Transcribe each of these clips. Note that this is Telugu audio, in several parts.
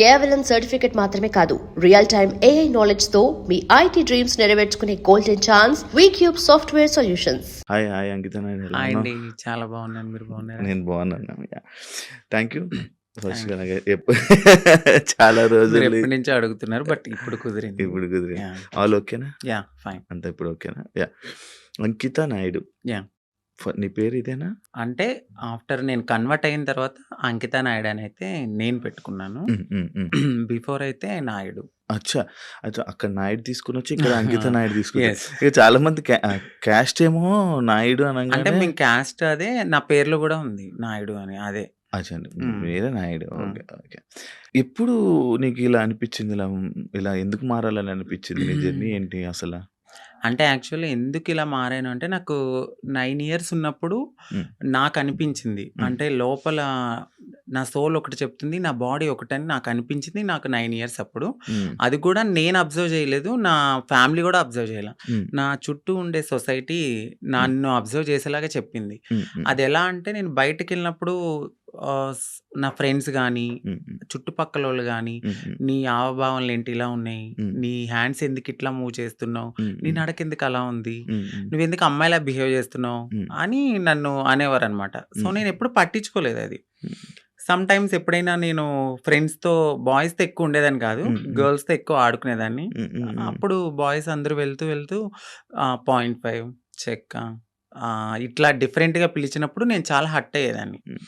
కేవలం సర్టిఫికెట్ మాత్రమే కాదు, రియల్ టైమ్ AI నాలెడ్జ్ తో మీ IT డ్రీమ్స్ నెరవేర్చుకునే golden chance Vcube software solutions. Hi Ankita, నేను ఎలా హాయ్ ఉన్నావు? అండి. చాలా బాగున్నాను. మీరు బాగున్నారా? నేను బాగున్నాను. Thank you first thank you. చాలా మీరు రోజులు ఎప్పటి నుంచో అడుగుతున్నారు, బట్ ఇప్పుడు కుదిరింది. ఇప్పుడు కుదిరి యా ఆల్ ఓకేనా? Yeah fine. అంతా ఇప్పుడు ఓకేనా? యా. అంకిత నాయుడు, యా నీ పేరు ఇదేనా? అంటే ఆఫ్టర్ నేను కన్వర్ట్ అయిన తర్వాత అంకిత నాయుడు అని అయితే నేను పెట్టుకున్నాను. బిఫోర్ అయితే నాయుడు. అచ్చా అచ్చా, అక్కడ నాయుడు తీసుకుని వచ్చి ఇక్కడ అంకిత నాయుడు తీసుకుని ఎస్. ఇక చాలా మంది క్యాస్ట్ ఏమో నాయుడు అంటే అనగానే మేము క్యాస్ట్ అదే, నా పేర్లో కూడా ఉంది నాయుడు అని. అదే అచ్చా మ్మ్. మీరే నాయుడు. మ్మ్. Okay okay. ఎప్పుడు నీకు ఇలా అనిపించింది, ఇలా ఇలా ఎందుకు మారాలని అనిపించింది? నీ జర్నీ ఏంటి అసలు? అంటే యాక్చువల్లీ ఎందుకు ఇలా మారాను అంటే, నాకు 9 ఇయర్స్ ఉన్నప్పుడు మ్మ్. నాకు అనిపించింది. మ్మ్. అంటే లోపల నా సోల్ ఒకటి చెప్తుంది, నా బాడీ ఒకటని నాకు అనిపించింది. నాకు 9 ఇయర్స్ అప్పుడు. మ్మ్. అది కూడా నేను అబ్జర్వ్ చేయలేదు, నా ఫ్యామిలీ కూడా అబ్జర్వ్ చేయలే. మ్మ్. నా చుట్టూ ఉండే సొసైటీ మ్మ్. నన్ను అబ్జర్వ్ చేసేలాగా చెప్పింది. మ్మ్. మ్మ్. అది ఎలా అంటే, నేను బయటకు వెళ్ళినప్పుడు నా ఫ్రెండ్స్ కానీ, మ్మ్. చుట్టుపక్కల వాళ్ళు కానీ, మ్మ్. నీ హావభావాలు ఏంటి ఇలా ఉన్నాయి, మ్మ్. నీ హ్యాండ్స్ ఎందుకు ఇట్లా మూవ్ చేస్తున్నావు, నీ మ్మ్. నడక ఎందుకు అలా ఉంది, మ్మ్. నువ్వెందుకు అమ్మాయిలా బిహేవ్ చేస్తున్నావు మ్మ్. అని నన్ను అనేవారు అనమాట. సో మ్మ్. నేను ఎప్పుడు పట్టించుకోలేదు అది. మ్మ్. సమ్ టైమ్స్ ఎప్పుడైనా నేను ఫ్రెండ్స్తో, బాయ్స్తో ఎక్కువ ఉండేదాన్ని కాదు, మ్మ్. గర్ల్స్తో ఎక్కువ ఆడుకునేదాన్ని. మ్మ్. మ్మ్. అప్పుడు బాయ్స్ అందరూ వెళ్తూ వెళ్తూ 0.5 చెక్క ఇట్లా డిఫరెంట్గా పిలిచినప్పుడు నేను చాలా హట్ అయ్యేదాన్ని. మ్మ్.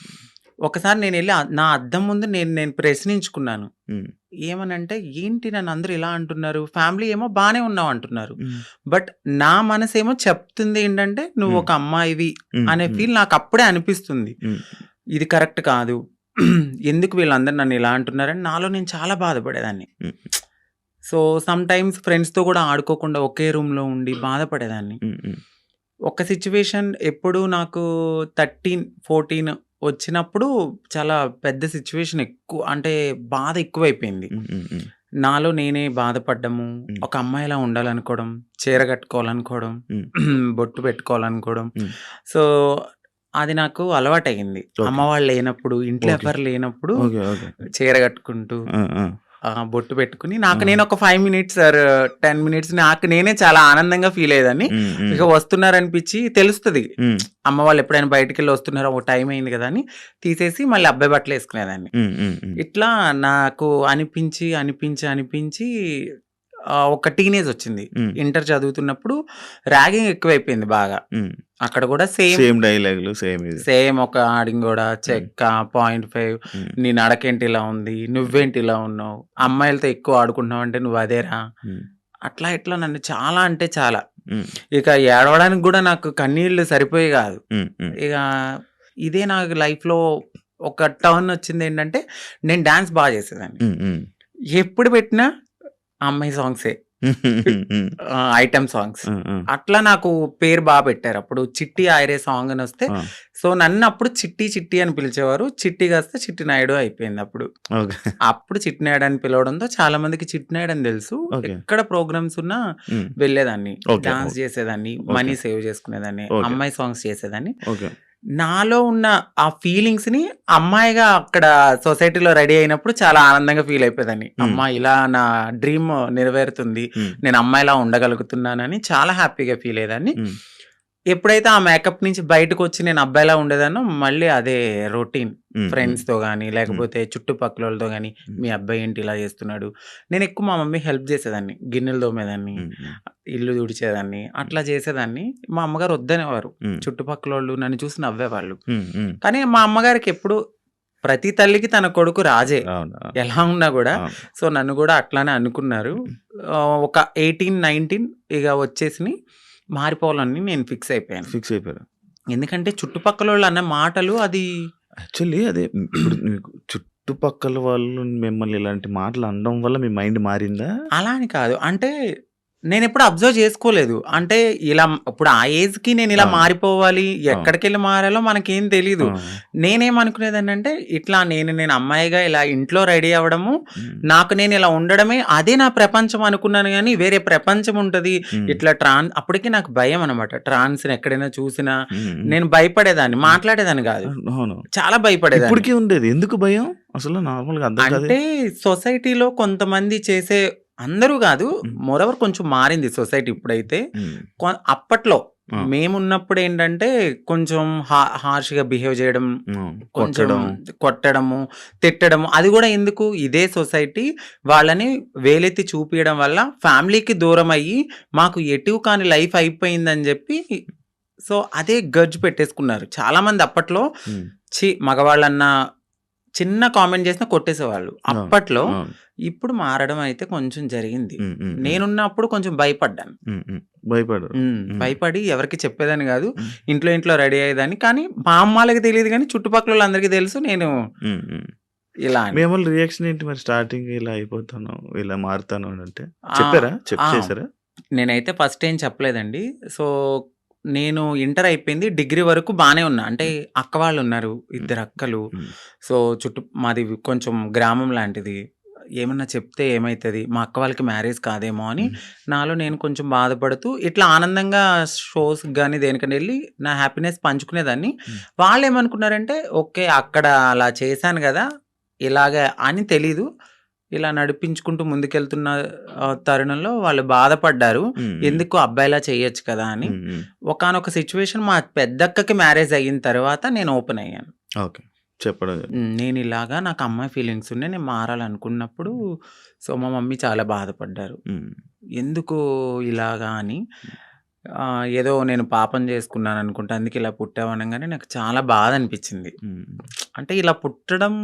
ఒకసారి నేను వెళ్ళి నా అద్దం ముందు నేను ప్రశ్నించుకున్నాను. మ్మ్. ఏమనంటే, ఏంటి నన్ను అందరూ ఇలా అంటున్నారు, ఫ్యామిలీ ఏమో బాగానే ఉన్నావు అంటున్నారు, మ్మ్. బట్ నా మనసేమో చెప్తుంది ఏంటంటే నువ్వు మ్మ్. ఒక అమ్మాయివి మ్మ్. అనే మ్మ్. ఫీల్ నాకు అప్పుడే అనిపిస్తుంది. మ్మ్. ఇది కరెక్ట్ కాదు, ఎందుకు వీళ్ళందరూ నన్ను ఇలా అంటున్నారని నాలో నేను చాలా బాధపడేదాన్ని. మ్మ్. సో సమ్ టైమ్స్ ఫ్రెండ్స్తో కూడా ఆడుకోకుండా ఒకే రూమ్లో ఉండి బాధపడేదాన్ని. మ్మ్. ఒక సిచ్యువేషన్ ఎప్పుడు నాకు 13-14 వచ్చినప్పుడు చాలా పెద్ద సిచ్యువేషన్, ఎక్కువ అంటే బాధ ఎక్కువైపోయింది. మ్మ్. మ్మ్. నాలో నేనే బాధపడ్డము, మ్మ్. ఒక అమ్మాయిలా ఉండాలనుకోవడం, చీర కట్టుకోవాలనుకోవడం, మ్మ్. బొట్టు పెట్టుకోవాలనుకోవడం. మ్మ్. సో అది నాకు అలవాటయింది. అమ్మ ఓకే వాళ్ళు లేనప్పుడు, ఇంట్లో ఓకే ఎవరు లేనప్పుడు ఓకే ఓకే. చీర కట్టుకుంటూ ఆ, ఆ, బొట్టు పెట్టుకుని ఆ. నాకు నేను ఒక 5 మినిట్స్ ఆర్ 10 మినిట్స్ నాకు నేనే చాలా ఆనందంగా ఫీల్ అయ్యేదాన్ని. మ్మ్. మ్మ్. ఇక వస్తున్నారనిపించి తెలుస్తుంది, మ్మ్. అమ్మ వాళ్ళు ఎప్పుడైనా బయటికి వెళ్ళి వస్తున్నారో, ఒక టైం అయింది కదా అని తీసేసి మళ్ళీ అబ్బాయి బట్టలు వేసుకునేదాన్ని. మ్మ్. మ్మ్. మ్మ్. ఇట్లా నాకు అనిపించి అనిపించి అనిపించి ఒక టీనేజ్ వచ్చింది. మ్మ్. ఇంటర్ చదువుతున్నప్పుడు ర్యాగింగ్ ఎక్కువైపోయింది బాగా. మ్మ్. అక్కడ కూడా సేమ్ సేమ్ డైలాగులు సేమ్ ఇది. సేమ్ ఒక ఆడింగ్ కూడా మ్మ్. చెక్క 0.5, మ్మ్. నీ నడకేంటి ఇలా ఉంది, నువ్వేంటి ఇలా ఉన్నావు, అమ్మాయిలతో ఎక్కువ ఆడుకుంటున్నావు అంటే నువ్వు అదేరా, మ్మ్. అట్లా ఇట్లా నన్ను చాలా అంటే చాలా. మ్మ్. ఇక ఏడవడానికి కూడా నాకు కన్నీళ్ళు సరిపోయి కాదు. మ్మ్. మ్మ్. ఇక ఇదే నాకు లైఫ్లో ఒక టర్న్ వచ్చింది. ఏంటంటే, నేను డాన్స్ బాగా చేసేదాన్ని. మ్మ్. మ్మ్. ఎప్పుడు పెట్టినా అమ్మాయి సాంగ్సే, మ్మ్. Item songs. ఆ, ఆ, అట్లా నాకు పేరు బాగా పెట్టారు. అప్పుడు చిట్టి ఆయరే సాంగ్ అని వస్తే, ఆ. సో నన్ను అప్పుడు చిట్టి చిట్టి అని పిలిచేవారు. చిట్టి కాస్త చిట్టి నాయుడు అయిపోయింది అప్పుడు. ఓకే అప్పుడు చిట్టి నాయుడు అని పిలవడంతో చాలా మందికి చిట్టి నాయుడు అని తెలుసు. ఓకే. ఎక్కడ ప్రోగ్రామ్స్ ఉన్నా మ్మ్. వెళ్ళేదాన్ని, ఓకే డాన్స్ చేసేదాన్ని, ఓకే మనీ సేవ్ చేసుకునేదాన్ని, ఓకే అమ్మాయి సాంగ్స్ చేసేదాన్ని. ఓకే. నాలో ఉన్న ఆ ఫీలింగ్స్ ని అమ్మాయిగా అక్కడ సొసైటీలో రెడీ అయినప్పుడు చాలా ఆనందంగా ఫీల్ అయిపోయేదాన్ని. మ్మ్. అమ్మా ఇలా నా డ్రీమ్ నెరవేరుతుంది, మ్మ్. నేను అమ్మాయిలా ఉండగలుగుతున్నానని చాలా హ్యాపీగా ఫీల్ అయ్యేదాన్ని. మ్మ్. ఎప్పుడైతే ఆ మేకప్ నుంచి బయటకు వచ్చి నేను అబ్బాయిలా ఉండేదానో, మళ్ళీ అదే రొటీన్ మ్మ్. మ్మ్. ఫ్రెండ్స్తో కానీ, మ్మ్. లేకపోతే చుట్టుపక్కల వాళ్ళతో కానీ, మ్మ్. మీ అబ్బాయి ఏంటి ఇలా చేస్తున్నాడు. నేను ఎక్కువ మా మమ్మీ హెల్ప్ చేసేదాన్ని, గిన్నెలు తోమేదాన్ని, మ్మ్. మ్మ్. ఇల్లు తుడిచేదాన్ని, అట్లా చేసేదాన్ని. మా అమ్మగారు వద్దనేవారు, మ్మ్. చుట్టుపక్కల వాళ్ళు నన్ను చూసి నవ్వేవాళ్ళు. మ్మ్. మ్మ్. కానీ మా అమ్మగారికి ఎప్పుడు, ప్రతి తల్లికి తన కొడుకు రాజే అవునా? ఎలా ఉన్నా కూడా. అవును. సో నన్ను కూడా అట్లానే అనుకున్నారు. ఒక 18-19 ఇక వచ్చేసి మారిపోవాలని నేను ఫిక్స్ అయిపోయాను. ఫిక్స్ అయిపోయారు. ఎందుకంటే చుట్టుపక్కల వాళ్ళు అన్న మాటలు అది యాక్చువల్లీ అదే ఇప్పుడు మీకు చుట్టుపక్కల వాళ్ళు మిమ్మల్ని ఇలాంటి మాటలు అనడం వల్ల మీ మైండ్ మారిందా? అలా అని కాదు. అంటే నేనెప్పుడు అబ్జర్వ్ చేసుకోలేదు. అంటే ఇలా ఇప్పుడు ఆ ఏజ్‌కి నేనిలా అవును. మారిపోవాలి, అవును. ఎక్కడికెళ్ళి మారాలో మనకేం తెలీదు. ఆ! నేనేమనుకునేదాన్నంటే ఇట్లా నేను అమ్మాయిగా ఇలా ఇంట్లో రెడీ అవ్వడము, హ్మ్. నాకు నేను ఇలా ఉండడమే అదే నా ప్రపంచం అనుకున్నాను గానీ, వేరే ప్రపంచం ఉంటది. హ్మ్. ఇట్లా అప్పటికి నాకు భయం అనమాట. ట్రాన్స్‌ని ఎక్కడైనా చూసినా హ్మ్. నేను భయపడేదాన్ని. హ్మ్. మాట్లాడేదాన్ని గాదు. అవును. చాలా భయపడేదాన్ని. ఇప్పటికి ఉండేది. ఎందుకు భయం? అసలు నార్మల్‌గా అర్థం కాదు. అంటే సొసైటీలో కొంతమంది చేసే అందరూ గాదు. హ్మ్. మోరోవర్ కొంచెం మారింది సొసైటీ ఇప్పుడైతే. హ్మ్. అప్పట్లో ఆ! మేమున్నప్పుడేంటంటే కొంచెం హార్ష్‌గా బిహేవ్ జేయడం, హ్మ్. కొంచెం కొట్టడం. కొట్టడము, తిట్టడము. అది గూడా ఎందుకు ఇదే సొసైటీ వాళ్ళని వేలెత్తి చూపియడం వల్ల ఫ్యామిలీకి దూరమయ్యి మాకు ఎటు కాని లైఫ్ అయిపోయిందని జెప్పి సో, అదే గర్జ్ పెట్టేసుకున్నారు. చాలామంది అప్పట్లో హ్మ్. మగవాళ్ళన్న చిన్న కామెంట్ చేసినా కొట్టేసేవాళ్ళు. అవును. అప్పట్లో. అవును. ఇప్పుడు మారడం అయితే కొంచెం జరిగింది. హ్మ్. హ్మ్. హ్మ్. నేనున్నప్పుడు కొంచెం భయపడ్డాను. హ్మ్. హ్మ్. భయపడరు. హ్మ్. భయపడి ఎవరికీ చెప్పేదాన్ని గాదు. హ్మ్. ఇంట్లో రెడీ అయ్యేదాన్ని. కానీ మా అమ్మ వాళ్ళకి తెలీదు గానీ చుట్టుపక్కలోళ్ళందరికీ తెలుసు నేను హ్మ్. హ్మ్. ఇలా మీ అని. అమ్మోళ్ళ రియాక్షన్ ఏంటి మరి స్టార్టింగ్ ఇలా అయిపోతాను, ఇలా మారుతాను అనంటే? ఆ! చెప్పారా? ఆ! చేసారా? నేనైతే ఫస్ట్ ఏం చెప్పలేదండి. సో, నేను ఇంటర్ అయిపోయింది. డిగ్రీ వరకు బానే ఉన్నా. అంటే హ్మ్. అక్క వాళ్ళున్నారు. హ్మ్. ఇద్దరు అక్కలు. హ్మ్. సో, మాది కొంచెం గ్రామం లాంటిది. ఏమన్నా చెప్తే ఏమైతది? మా అక్క వాళ్ళకి మ్యారేజ్ కాదేమో అని హ్మ్. నాలో నేను కొంచెం బాధపడుతూ ఇట్లా ఆనందంగా షోస్‌కి గాని దేనికైనా ఎళ్లి నా హ్యాపీనెస్ పంచుకునేదాన్ని. హ్మ్. వాళ్ళేమనుకున్నారంటే ఓకే. అక్కడ అలా చేశాను గదా! ఇలాగ అని తెలీదు. ఇలా నడిపించుకుంటూ ముందుకెళ్తున్న తరుణంలో వాళ్ళు బాధపడ్డారు. హ్మ్. హ్మ్. ఎందుకు అబ్బాయిలా చేయొచ్చు కదా! అని. హ్మ్. హ్మ్. ఒకానొక సిట్యుయేషన్ మా పెద్దక్కకి మ్యారేజ్ అయిన తర్వాత నేను ఓపెన్ అయ్యాను. ఓకే. చెప్పడం జరిగింది. నేనిలాగా నాకు అమ్మాయి ఫీలింగ్స్ ఉన్నాయి. నేను మారాలనుకున్నప్పుడు హ్మ్. సో, మా మమ్మీ చాలా బాధపడ్డారు. హ్మ్. ఎందుకు ఇలాగా అని. హ్మ్. ఏదో నేను పాపం చేసుకున్నాననుకుంటా. అందుకే ఇలా పుట్టావు అనంగానే నాకు చాలా బాధ అనిపించింది. హ్మ్. అంటే ఇలా పుట్టడం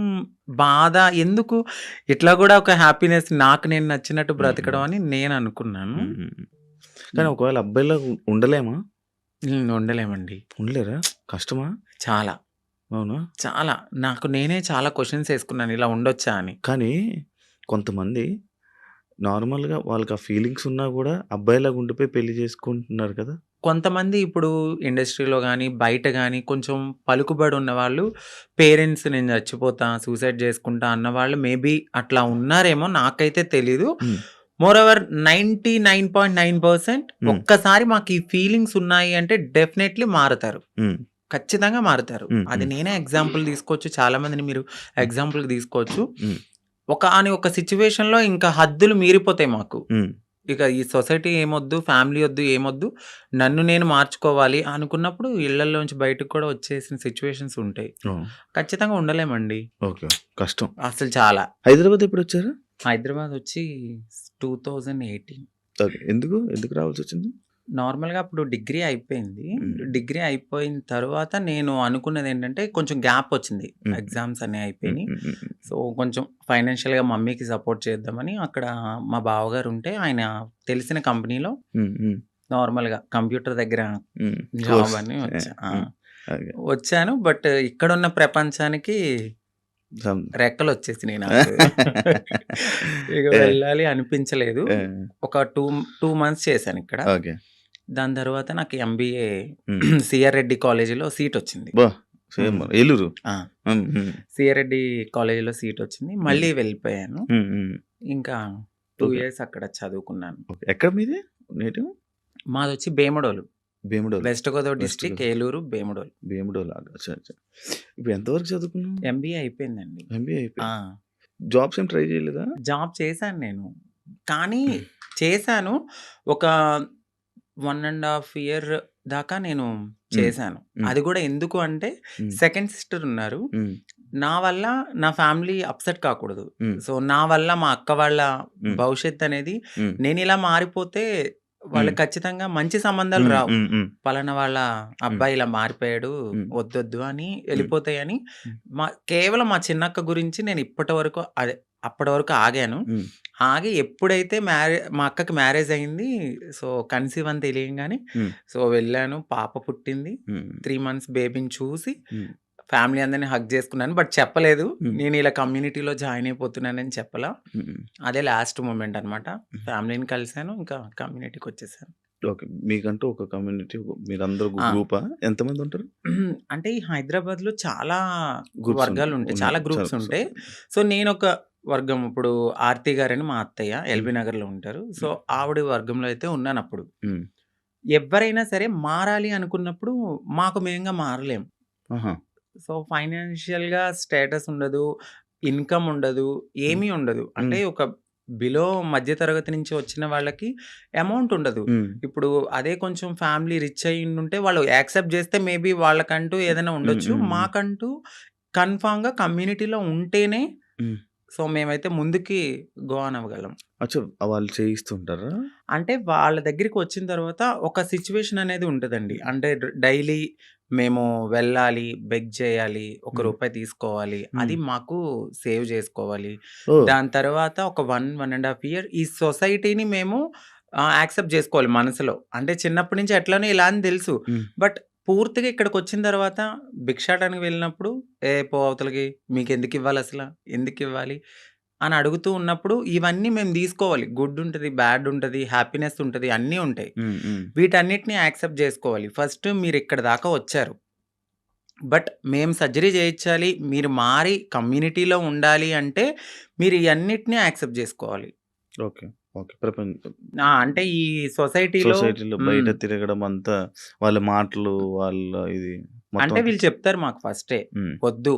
బాధ ఎందుకు ఇట్లా గూడా ఒక హ్యాపీనెస్ నాకు నేను నచ్చినట్టు హ్మ్. బ్రతకడం అని నేను అనుకున్నాను. హ్మ్. హ్మ్. కానీ ఒకవేళ అబ్బాయిలాగా ఉండలేమా? ఉండలేమండి. ఉండలేరా? కష్టమా? చాలా. అవునా? చాలా. నాకు నేనే చాలా క్వెషన్స్ ఏసుకున్నాను. ఇలా ఉండొచ్చా అని. కానీ కొంతమంది నార్మల్‌గా వాళ్ళకి ఆ ఫీలింగ్స్ ఉన్నా గూడా అబ్బాయిలాగా ఉండిపోయి పెళ్లి చేసుకుంటున్నారు కదా! కొంతమంది ఇప్పుడు ఇండస్ట్రీలో గాని, బయట గాని కొంచెం పలుకుబడి ఉన్నవాళ్ళు పేరెంట్స్ నేను చచ్చిపోతా, సూసైడ్ చేసుకుంటా అన్నవాళ్ళు మేబీ అట్లా ఉన్నారేమో నాకైతే తెలీదు. హ్మ్. మోరోవర్ 99.9% హ్మ్. ఒక్కసారి మాకు ఈ ఫీలింగ్స్ ఉన్నాయి అంటే డెఫినైట్లీ మారతారు. హ్మ్. ఖచ్చితంగా మారుతారు. హ్మ్. అది హ్మ్. నేనే ఎగ్జాంపుల్ తీసుకోవచ్చు. చాలా మందిని మీరు హ్మ్. ఎగ్జాంపుల్‌గా తీసుకోవచ్చు. హ్మ్. ఒక సిట్యుయేషన్‌లో ఇంకా హద్దులు మీరిపోతాయి మాకు. హ్మ్. ఇక ఈ సొసైటీ ఏమొద్దు, ఫ్యామిలీ ఒద్దు, ఏమొద్దు. నన్ను నేను మార్చుకోవాలి అనుకున్నప్పుడు ఇళ్లల్లోంచి బయటకి కూడా వచ్చేసిన సిట్యుయేషన్స్ ఉంటాయి. ఓహ్! ఖచ్చితంగా ఉండలేమండి. ఓకే. కష్టం. అసలు చాలా. హైదరాబాద్ ఎప్పుడొచ్చారు? హైదరాబాద్ వచ్చి 2018 ఓకే. ఎందుకు? ఎందుకు రావాల్సొచ్చింది? నార్మల్‌గా అప్పుడు డిగ్రీ అయిపోయింది. హ్మ్. డిగ్రీ అయిపోయిన తర్వాత నేను అనుకున్నదేంటంటే కొంచెం గ్యాప్ వచ్చింది. హ్మ్. ఎగ్జామ్స్ అన్నీ హ్మ్. అయిపోయినియి. హ్మ్. హ్మ్. సో, కొంచెం ఫైనాన్షియల్‌గా మమ్మీకి సపోర్ట్ చేద్దామని అక్కడ మా బావగారు ఉంటే ఆయన తెలిసిన కంపెనీలో హ్మ్. హ్మ్. నార్మల్‌గా కంప్యూటర్ దగ్గర హ్మ్. Job course. అని వచ్చా. హ్మ్. ఓకే. వచ్చాను. బట్ ఇక్కడున్న ప్రపంచానికి సం రెక్కలొచ్చేసినియి నాకు. ఇక ఏ వెళ్ళాలి అనిపించలేదు. ఏ ఒక 2 మంత్స్ చేశానిక్కడ. ఓకే. దాని తర్వాత నాకు ఎంబీఏ హ్మ్. సిఆర్ రెడ్డి కాలేజీలో సీటొచ్చింది. అబ్బా! సేమ్ హ్మ్. ఏలూరు. ఆ! హ్మ్. హ్మ్. సిఆర్ రెడ్డి కాలేజీలో సీటొచ్చింది. హ్మ్. మళ్ళీ వెళ్ళిపోయాను. హ్మ్. హ్మ్. ఇంకా 2 ఓకే. ఇయర్స్ అక్కడ చదువుకున్నాను. ఓకే. ఎక్కడ మీది నేటివ్? మాదొచ్చి Bhimadolu. Bhimadolu. West Godavari west district Godavari. Eluru, Bhimadolu. Bhimadolu. అచ్చా! అచ్చా! ఇప్పుడు ఎంత వరకు చదువుకున్నావు? ఎంబీఏ అయిపోయిందండి. ఎంబీఏ ఆ! అయిపోయింది. జాబ్స్ ఏం ట్రై చేయలేదా? జాబ్ చేశాను నేను. కానీ చేశాను. ఒక 1 ½ ఇయర్ దాకా నేను హ్మ్. చేశాను. హ్మ్. అది గూడా ఎందుకు అంటే హ్మ్. సెకండ్ సిస్టర్ ఉన్నారు. హ్మ్. నా వల్ల నా ఫ్యామిలీ అప్‌సెట్ కాకూడదు. హ్మ్. సో, నా వల్ల మా అక్క వాళ్ళ హ్మ్. భవిష్యత్తనేది హ్మ్. నేనిలా మారిపోతే హ్మ్. వాళ్ళకి ఖచ్చితంగా మంచి సంబంధాలు హ్మ్. రావు. హ్మ్. హ్మ్. పలానా వాళ్ళ హ్మ్. అబ్బాయి ఇలా మారిపోయాడు. హ్మ్. వద్దొద్దు అని హ్మ్. ఎళ్ళిపోతాయని హ్మ్. కేవలం మా చిన్నక్క గురించి నేను ఇప్పటి వరకు అప్పటి వరకు ఆగాను. హ్మ్. ఆగి ఎప్పుడైతే మా అక్కకి మ్యారేజ్ అయింది. సో, కన్సీవ్ అని తెలియంగానే హ్మ్. సో, వెళ్ళాను. పాప పుట్టింది. హ్మ్. 3 మంత్స్ బేబీని చూసి హ్మ్. ఫ్యామిలీ అందరిని హగ్ చేసుకున్నాను. బట్ చెప్పలేదు. హ్మ్. నేను ఇలా కమ్యూనిటీలో జాయిన్ అయిపోతున్నానని చెప్పలా. హ్మ్. అదే లాస్ట్ మూమెంట్ అనమాట. ఫ్యామిలీని కలిసాను. ఇంకా కమ్యూనిటీకి వచ్చేసాను. ఓకే. మీకంటూ ఒక కమ్యూనిటీ మీరందరూ ఆ! గ్రూపా? ఎంతమంది ఉంటారు? అంటే ఈ హైదరాబాద్‌లో చాలా గ్రూప్స్ వర్గాలుంటాయి. చాలా ఉన్నాయి. గ్రూప్స్ ఉంటాయి. సో, నేనొక వర్గం. ఇప్పుడు ఆర్తి గారని మా అత్తయ్య హ్మ్. ఎల్బీ నగర్‌లో ఉంటారు. సో, హ్మ్. ఆవిడ వర్గంలో అయితే ఉన్నానప్పుడు. హ్మ్. ఎవ్వరైనా సరే మారాలి అనుకున్నప్పుడు మాకు మేంగా మారలేం. ఆహా! సో, ఫైనాన్షియల్‌గా స్టేటస్ ఉండదు. ఇన్‌కమ్ ఉండదు. హ్మ్. ఏమీ ఉండదు. అంటే హ్మ్. ఒక బిలో మధ్య తరగతి నుంచి వచ్చిన వాళ్ళకి అమౌంట్ ఉండదు. హ్మ్. ఇప్పుడు అదే కొంచెం ఫ్యామిలీ రిచ్ అయ్యుండుంటే వాళ్ళు యాక్సెప్ట్ చేస్తే మేబీ వాళ్ళకంటూ ఏదైనా హ్మ్. ఉండొచ్చు. హ్మ్. హ్మ్. మాకంటూ కన్ఫర్మ్‌గా కమ్యూనిటీలో ఉంటేనే హ్మ్. సో, మేమైతే ముందుకి గో ఆన్ అవ్వగలం. అచ్చా! వాళ్ళు చేయిస్తుంటారా? అంటే వాళ్ళ దగ్గరికి వచ్చిన తర్వాత ఒక సిట్యుయేషన్ అనేది ఉంటదండి. అంటే డైలీ మేము వెళ్ళాలి, బెగ్ చేయాలి, ఒక హ్మ్. రూపాయి తీసుకోవాలి. హ్మ్. అది మాకు సేవ్ చేసుకోవాలి. ఓహ్! దాని తర్వాత ఒక 1 ½ ఇయర్ ఈ సొసైటీని మేము యాక్సెప్ట్ చేసుకోవాలి మనసులో. అంటే చిన్నప్పటి నుంచి ఎట్లనో ఇలా అని తెలుసు. హ్మ్. బట్ పూర్తిగా ఇక్కడికొచ్చిన తర్వాత భిక్షాటనకి వెళ్ళినప్పుడు, "ఏ పో అవతలకి మీకెందుకివ్వాలసల? ఎందుకివ్వాలి?" అని అడుగుతూ ఉన్నప్పుడు ఇవన్నీ మేము తీసుకోవాలి. గుడ్ ఉంటది, బ్యాడ్ ఉంటది, హ్యాపీనెస్ ఉంటది, అన్నీ ఉంటాయి. హ్మ్. హ్మ్. వీటన్నిటిని యాక్సెప్ట్ జేసుకోవాలి. ఫస్ట్ మీరిక్కడి దాకా వచ్చారు. బట్ మేము సర్జరీ చేయించాలి, మీరు మారి కమ్యూనిటీలో ఉండాలి అంటే మీరు ఇయన్నిటిని యాక్సెప్ట్ జేసుకోవాలి. ఓకే. ఓకే. ప్రపంచం అంటే ఈ సొసైటీలో సొసైటీలో బయట హ్మ్. తిరగడం అంతా వాళ్ళ మాటలు, వాళ్ళ ఇది మొత్తం అంటే అంతా వీళ్ళు చెప్తారు మాకు ఫస్టే. హ్మ్. "వద్దు,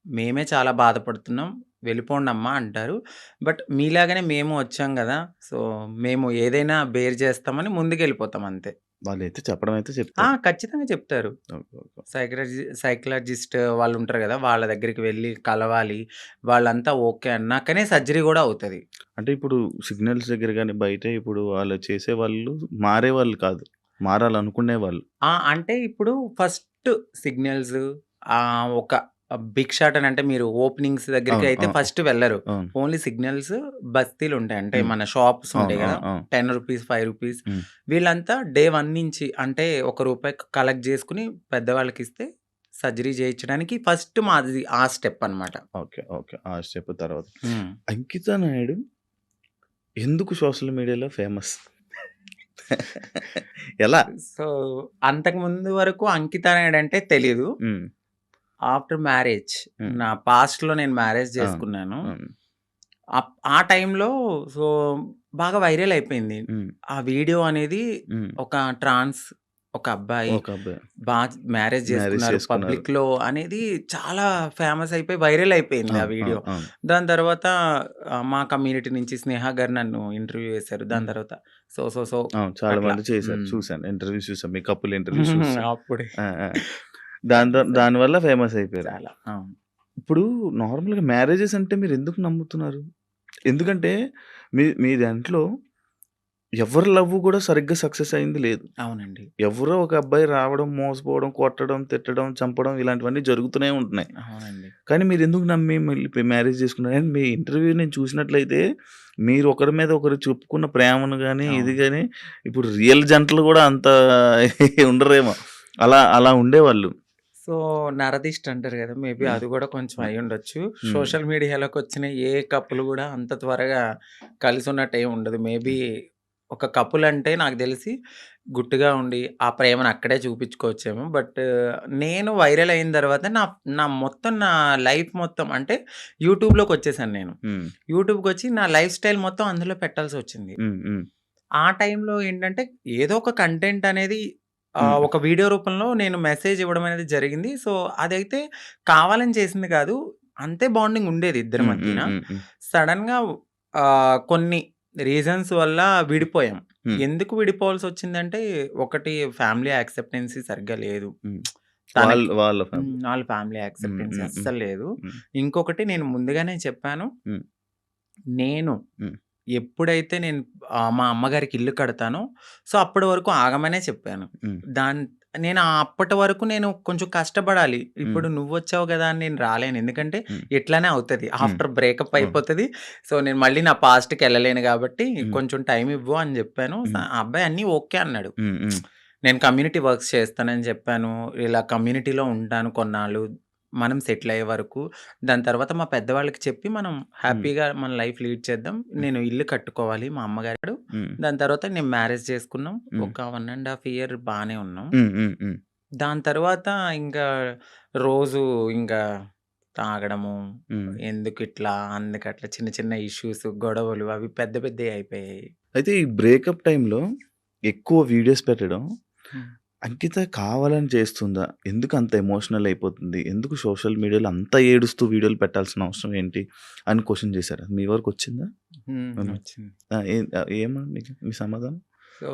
మేమే చాలా బాధపడుతున్నాం. వెళ్ళిపోండమ్మా" అంటారు. బట్ మీలాగానే మేము వచ్చాం గదా! సో, మేము ఏదైనా బేర్ చేస్తామని ముందుకెళ్ళిపోతాం అంతే. వాళ్ళైతే చెప్పడం అయితే చెప్తారు. ఖచ్చితంగా చెప్తారు. ఓకే. ఓకే. సైకాలజిస్ట్ వాళ్ళుంటారు గదా! వాళ్ళ దగ్గరికి వెళ్లి కలవాలి. వాళ్ళంతా ఓకే అన్నాకనే సర్జరీ గూడా అవుతది. అంటే ఇప్పుడు సిగ్నల్స్ దగ్గర గాని, బయట ఇప్పుడు వాళ్ళు చేసేవాళ్ళు మారేవాళ్ళు కాదు. మారాలనుకునేవాళ్ళు. అంటే ఇప్పుడు ఫస్ట్ సిగ్నల్స్ ఒక భిక్షాటన అంటే మీరు ఓపెనింగ్స్ దగ్గరికి అవును. అయితే అవును. ఫస్ట్ వెళ్లరు. అవును. ఓన్లీ సిగ్నల్స్ బస్తీలుంటాయి. అంటే హ్మ్. మన షాప్స్ అవును. ఉంటాయి గదా! అవును. అవును. రూ. 10, రూ. 5 హ్మ్. వీళ్ళంతా డే 1 నుంచి అంటే ఒక రూపాయి కలెక్ట్ జేసుకొని పెద్దవాళ్ళకిస్తే సర్జరీ చేయించడానికి ఫస్ట్ మాది ఆ స్టెప్ అన్నమాట. ఓకే. ఓకే. ఆ స్టెప్ తర్వాత. హ్మ్. అంకిత నాయుడు ఎందుకు సోషల్ మీడియాలో ఫేమస్? ఎలా? సో, అంతకుముందు వరకు అంకిత నాయుడు అంటే తెలీదు. హ్మ్. ఆఫ్టర్ మ్యారేజ్ హ్మ్. నా పాస్ట్‌లో నేను మ్యారేజ్ అవును. చేసుకున్నాను. అవును. ఆ టైంలో సో, బాగా వైరల్ అయిపోయింది. హ్మ్. ఆ వీడియో అనేది హ్మ్. ఒక ట్రాన్స్ ఒక అబ్బాయి ఒక అబ్బాయి బా మ్యారేజ్ మ్యారేజ్ చేసుకున్నారు చేసుకున్నారు. పబ్లిక్‌లో అనేది చాలా ఫేమస్ అయిపోయి వైరల్ అయిపోయింది ఆ అవును. వీడియో. అవును. అవును. దాని తర్వాత మా కమ్యూనిటీ నుంచి స్నేహ గారు నన్ను ఇంటర్వ్యూ చేశారు. దాని హ్మ్. తర్వాత సో అవును. చాలా అట్లా. మంది చేశారు. హ్మ్. చూసాను. ఇంటర్వ్యూస్ చూసాను. మీ కపుల్ ఇంటర్వ్యూస్ చూసా. అప్పుడే ఆ! ఆ! దానివల్ల ఫేమస్ అయిపోయారు. చాలా. అవును. ఇప్పుడు నార్మల్‌గా మ్యారేజెస్ అంటే మీరెందుకు నమ్ముతున్నారు? ఎందుకంటే మీ దాంట్లో ఎవరి లవ్ గూడా సరిగ్గా సక్సెస్ అయింది లేదు. అవునండి. ఎవరో ఒక అబ్బాయి రావడం, మోసపోవడం, కొట్టడం, తిట్టడం, చంపడం ఇలాంటివన్నీ జరుగుతూనే ఉంటున్నాయి. అవునండి. కానీ మీరెందుకు నమ్మి మళ్ళీ మ్యారేజ్ చేసుకున్నారు? అండ్ మీ ఇంటర్వ్యూ నేను చూసినట్లయితే మీరు ఒకరి మీద ఒకరు చెప్పుకున్న ప్రేమను గాని, ఇది అవును. గాని ఇప్పుడు రియల్ జంటలు గూడా అంత ఉండరేమో. అలా అలా ఉండేవాళ్ళు. సో, నరదిష్టి అంటారు గదా! మేబీ హ్మ్. అది గూడా కొంచెం హ్మ్. అయ్యుండొచ్చు. హ్మ్. సోషల్ మీడియాలోకొచ్చిన ఏ కపుల్ గూడా అంత త్వరగా కలిసున్నట్టేం ఉండదు. మేబీ ఒక కపుల్ అంటే నాకు దెలిసి గుట్టుగా ఉండి, ఆ ప్రేమను అక్కడే చూపించుకోవచ్చేమో. బట్ నేను వైరల్ అయిన తర్వాత నా మొత్తం నా లైఫ్ మొత్తం అంటే యూట్యూబ్‌లోకొచ్చేసాను నేను. హ్మ్. యూట్యూబ్‌కొచ్చి నా లైఫ్ స్టైల్ మొత్తం అందులో పెట్టాల్సొచ్చింది. హ్మ్. హ్మ్. ఆ టైంలో ఏంటంటే ఏదో ఒక కంటెంట్ అనేది హ్మ్. ఒక వీడియో రూపంలో నేను మెసేజ్ ఇవ్వడం అనేది జరిగింది. సో, అదైతే కావాలని చేసింది కాదు. అంతే బాండింగ్ ఉండేది ఇద్దరి హ్మ్. హ్మ్. మధ్యన. హ్మ్. హ్మ్. సడెన్‌గా కొన్ని రీజన్స్ వల్ల విడిపోయాం. హ్మ్. ఎందుకు విడిపోవాల్సొచ్చిందంటే ఒకటి ఫ్యామిలీ యాక్సెప్టెన్సీ సరిగ్గా లేదు. హ్మ్. తనకి వాళ్ళ ఫ్యామిలీ. వాళ్ళ ఫ్యామిలీ హ్మ్. యాక్సెప్టెన్సీ హ్మ్. హ్మ్. అస్సలు లేదు. హ్మ్. ఇంకొకటి నేను ముందుగానే చెప్పాను. హ్మ్. నేను హ్మ్. ఎప్పుడైతే నేను మా అమ్మగారికి ఇల్లు కడతానో, సో, అప్పటి వరకు ఆగమనే చెప్పాను. హ్మ్. నేను అప్పటి వరకు నేను కొంచెం కష్టపడాలి. హ్మ్. ఇప్పుడు నువ్వొచ్చావు గదా! అని నేను రాలేను. ఎందుకంటే హ్మ్. ఇట్లనే అవుతది. హ్మ్. ఆఫ్టర్ బ్రేకప్ అవును. అయిపోతది. సో, నేను మళ్ళీ నా పాస్ట్‌కెళ్ళలేను గాబట్టి హ్మ్. కొంచెం టైమ్ ఇవ్వు అని జెప్పాను. హ్మ్. ఆ అబ్బాయి అన్నీ ఓకే అన్నాడు. హ్మ్. హ్మ్. నేను కమ్యూనిటీ వర్క్స్ చేస్తానని చెప్పాను. ఇలా కమ్యూనిటీలో ఉంటాను కొన్నాళ్ళు. మనం సెటిల్ అయ్యే వరకు. దాని తర్వాత మా పెద్దవాళ్ళకి చెప్పి మనం హ్యాపీగా మన లైఫ్ లీడ్ చేద్దాం. నేను ఇల్లు కట్టుకోవాలి మా అమ్మగారు. హ్మ్. దాని తర్వాత నేను మ్యారేజ్ చేసుకున్నాం. హ్మ్. ఒక 1 ½ ఇయర్ బానే ఉన్నాం. హ్మ్. హ్మ్. హ్మ్. దాని తర్వాత ఇంకా రోజు ఇంకా తాగడము, హ్మ్. ఎందుకిట్లా, అందుకట్లా చిన్న చిన్న ఇష్యూస్, గొడవలు అవి పెద్ద పెద్దయి అయిపోయాయి. అయితే ఈ బ్రేకప్ టైమ్‌లో ఎక్కువ వీడియోస్ పెట్టడం హ్మ్. అంకిత కావాలని చేస్తుందా? ఎందుకు అంత ఎమోషనల్ అయిపోతుంది? ఎందుకు సోషల్ మీడియాలో అంత ఏడుస్తూ వీడియోలు పెట్టాల్సిన అవసరం ఏంటి? అని క్వెషన్ చేసారా? మీ వరకొచ్చిందా? ఏమన్నా? వచ్చింది. ఏమా మీకు మీ సమాధానం? సో,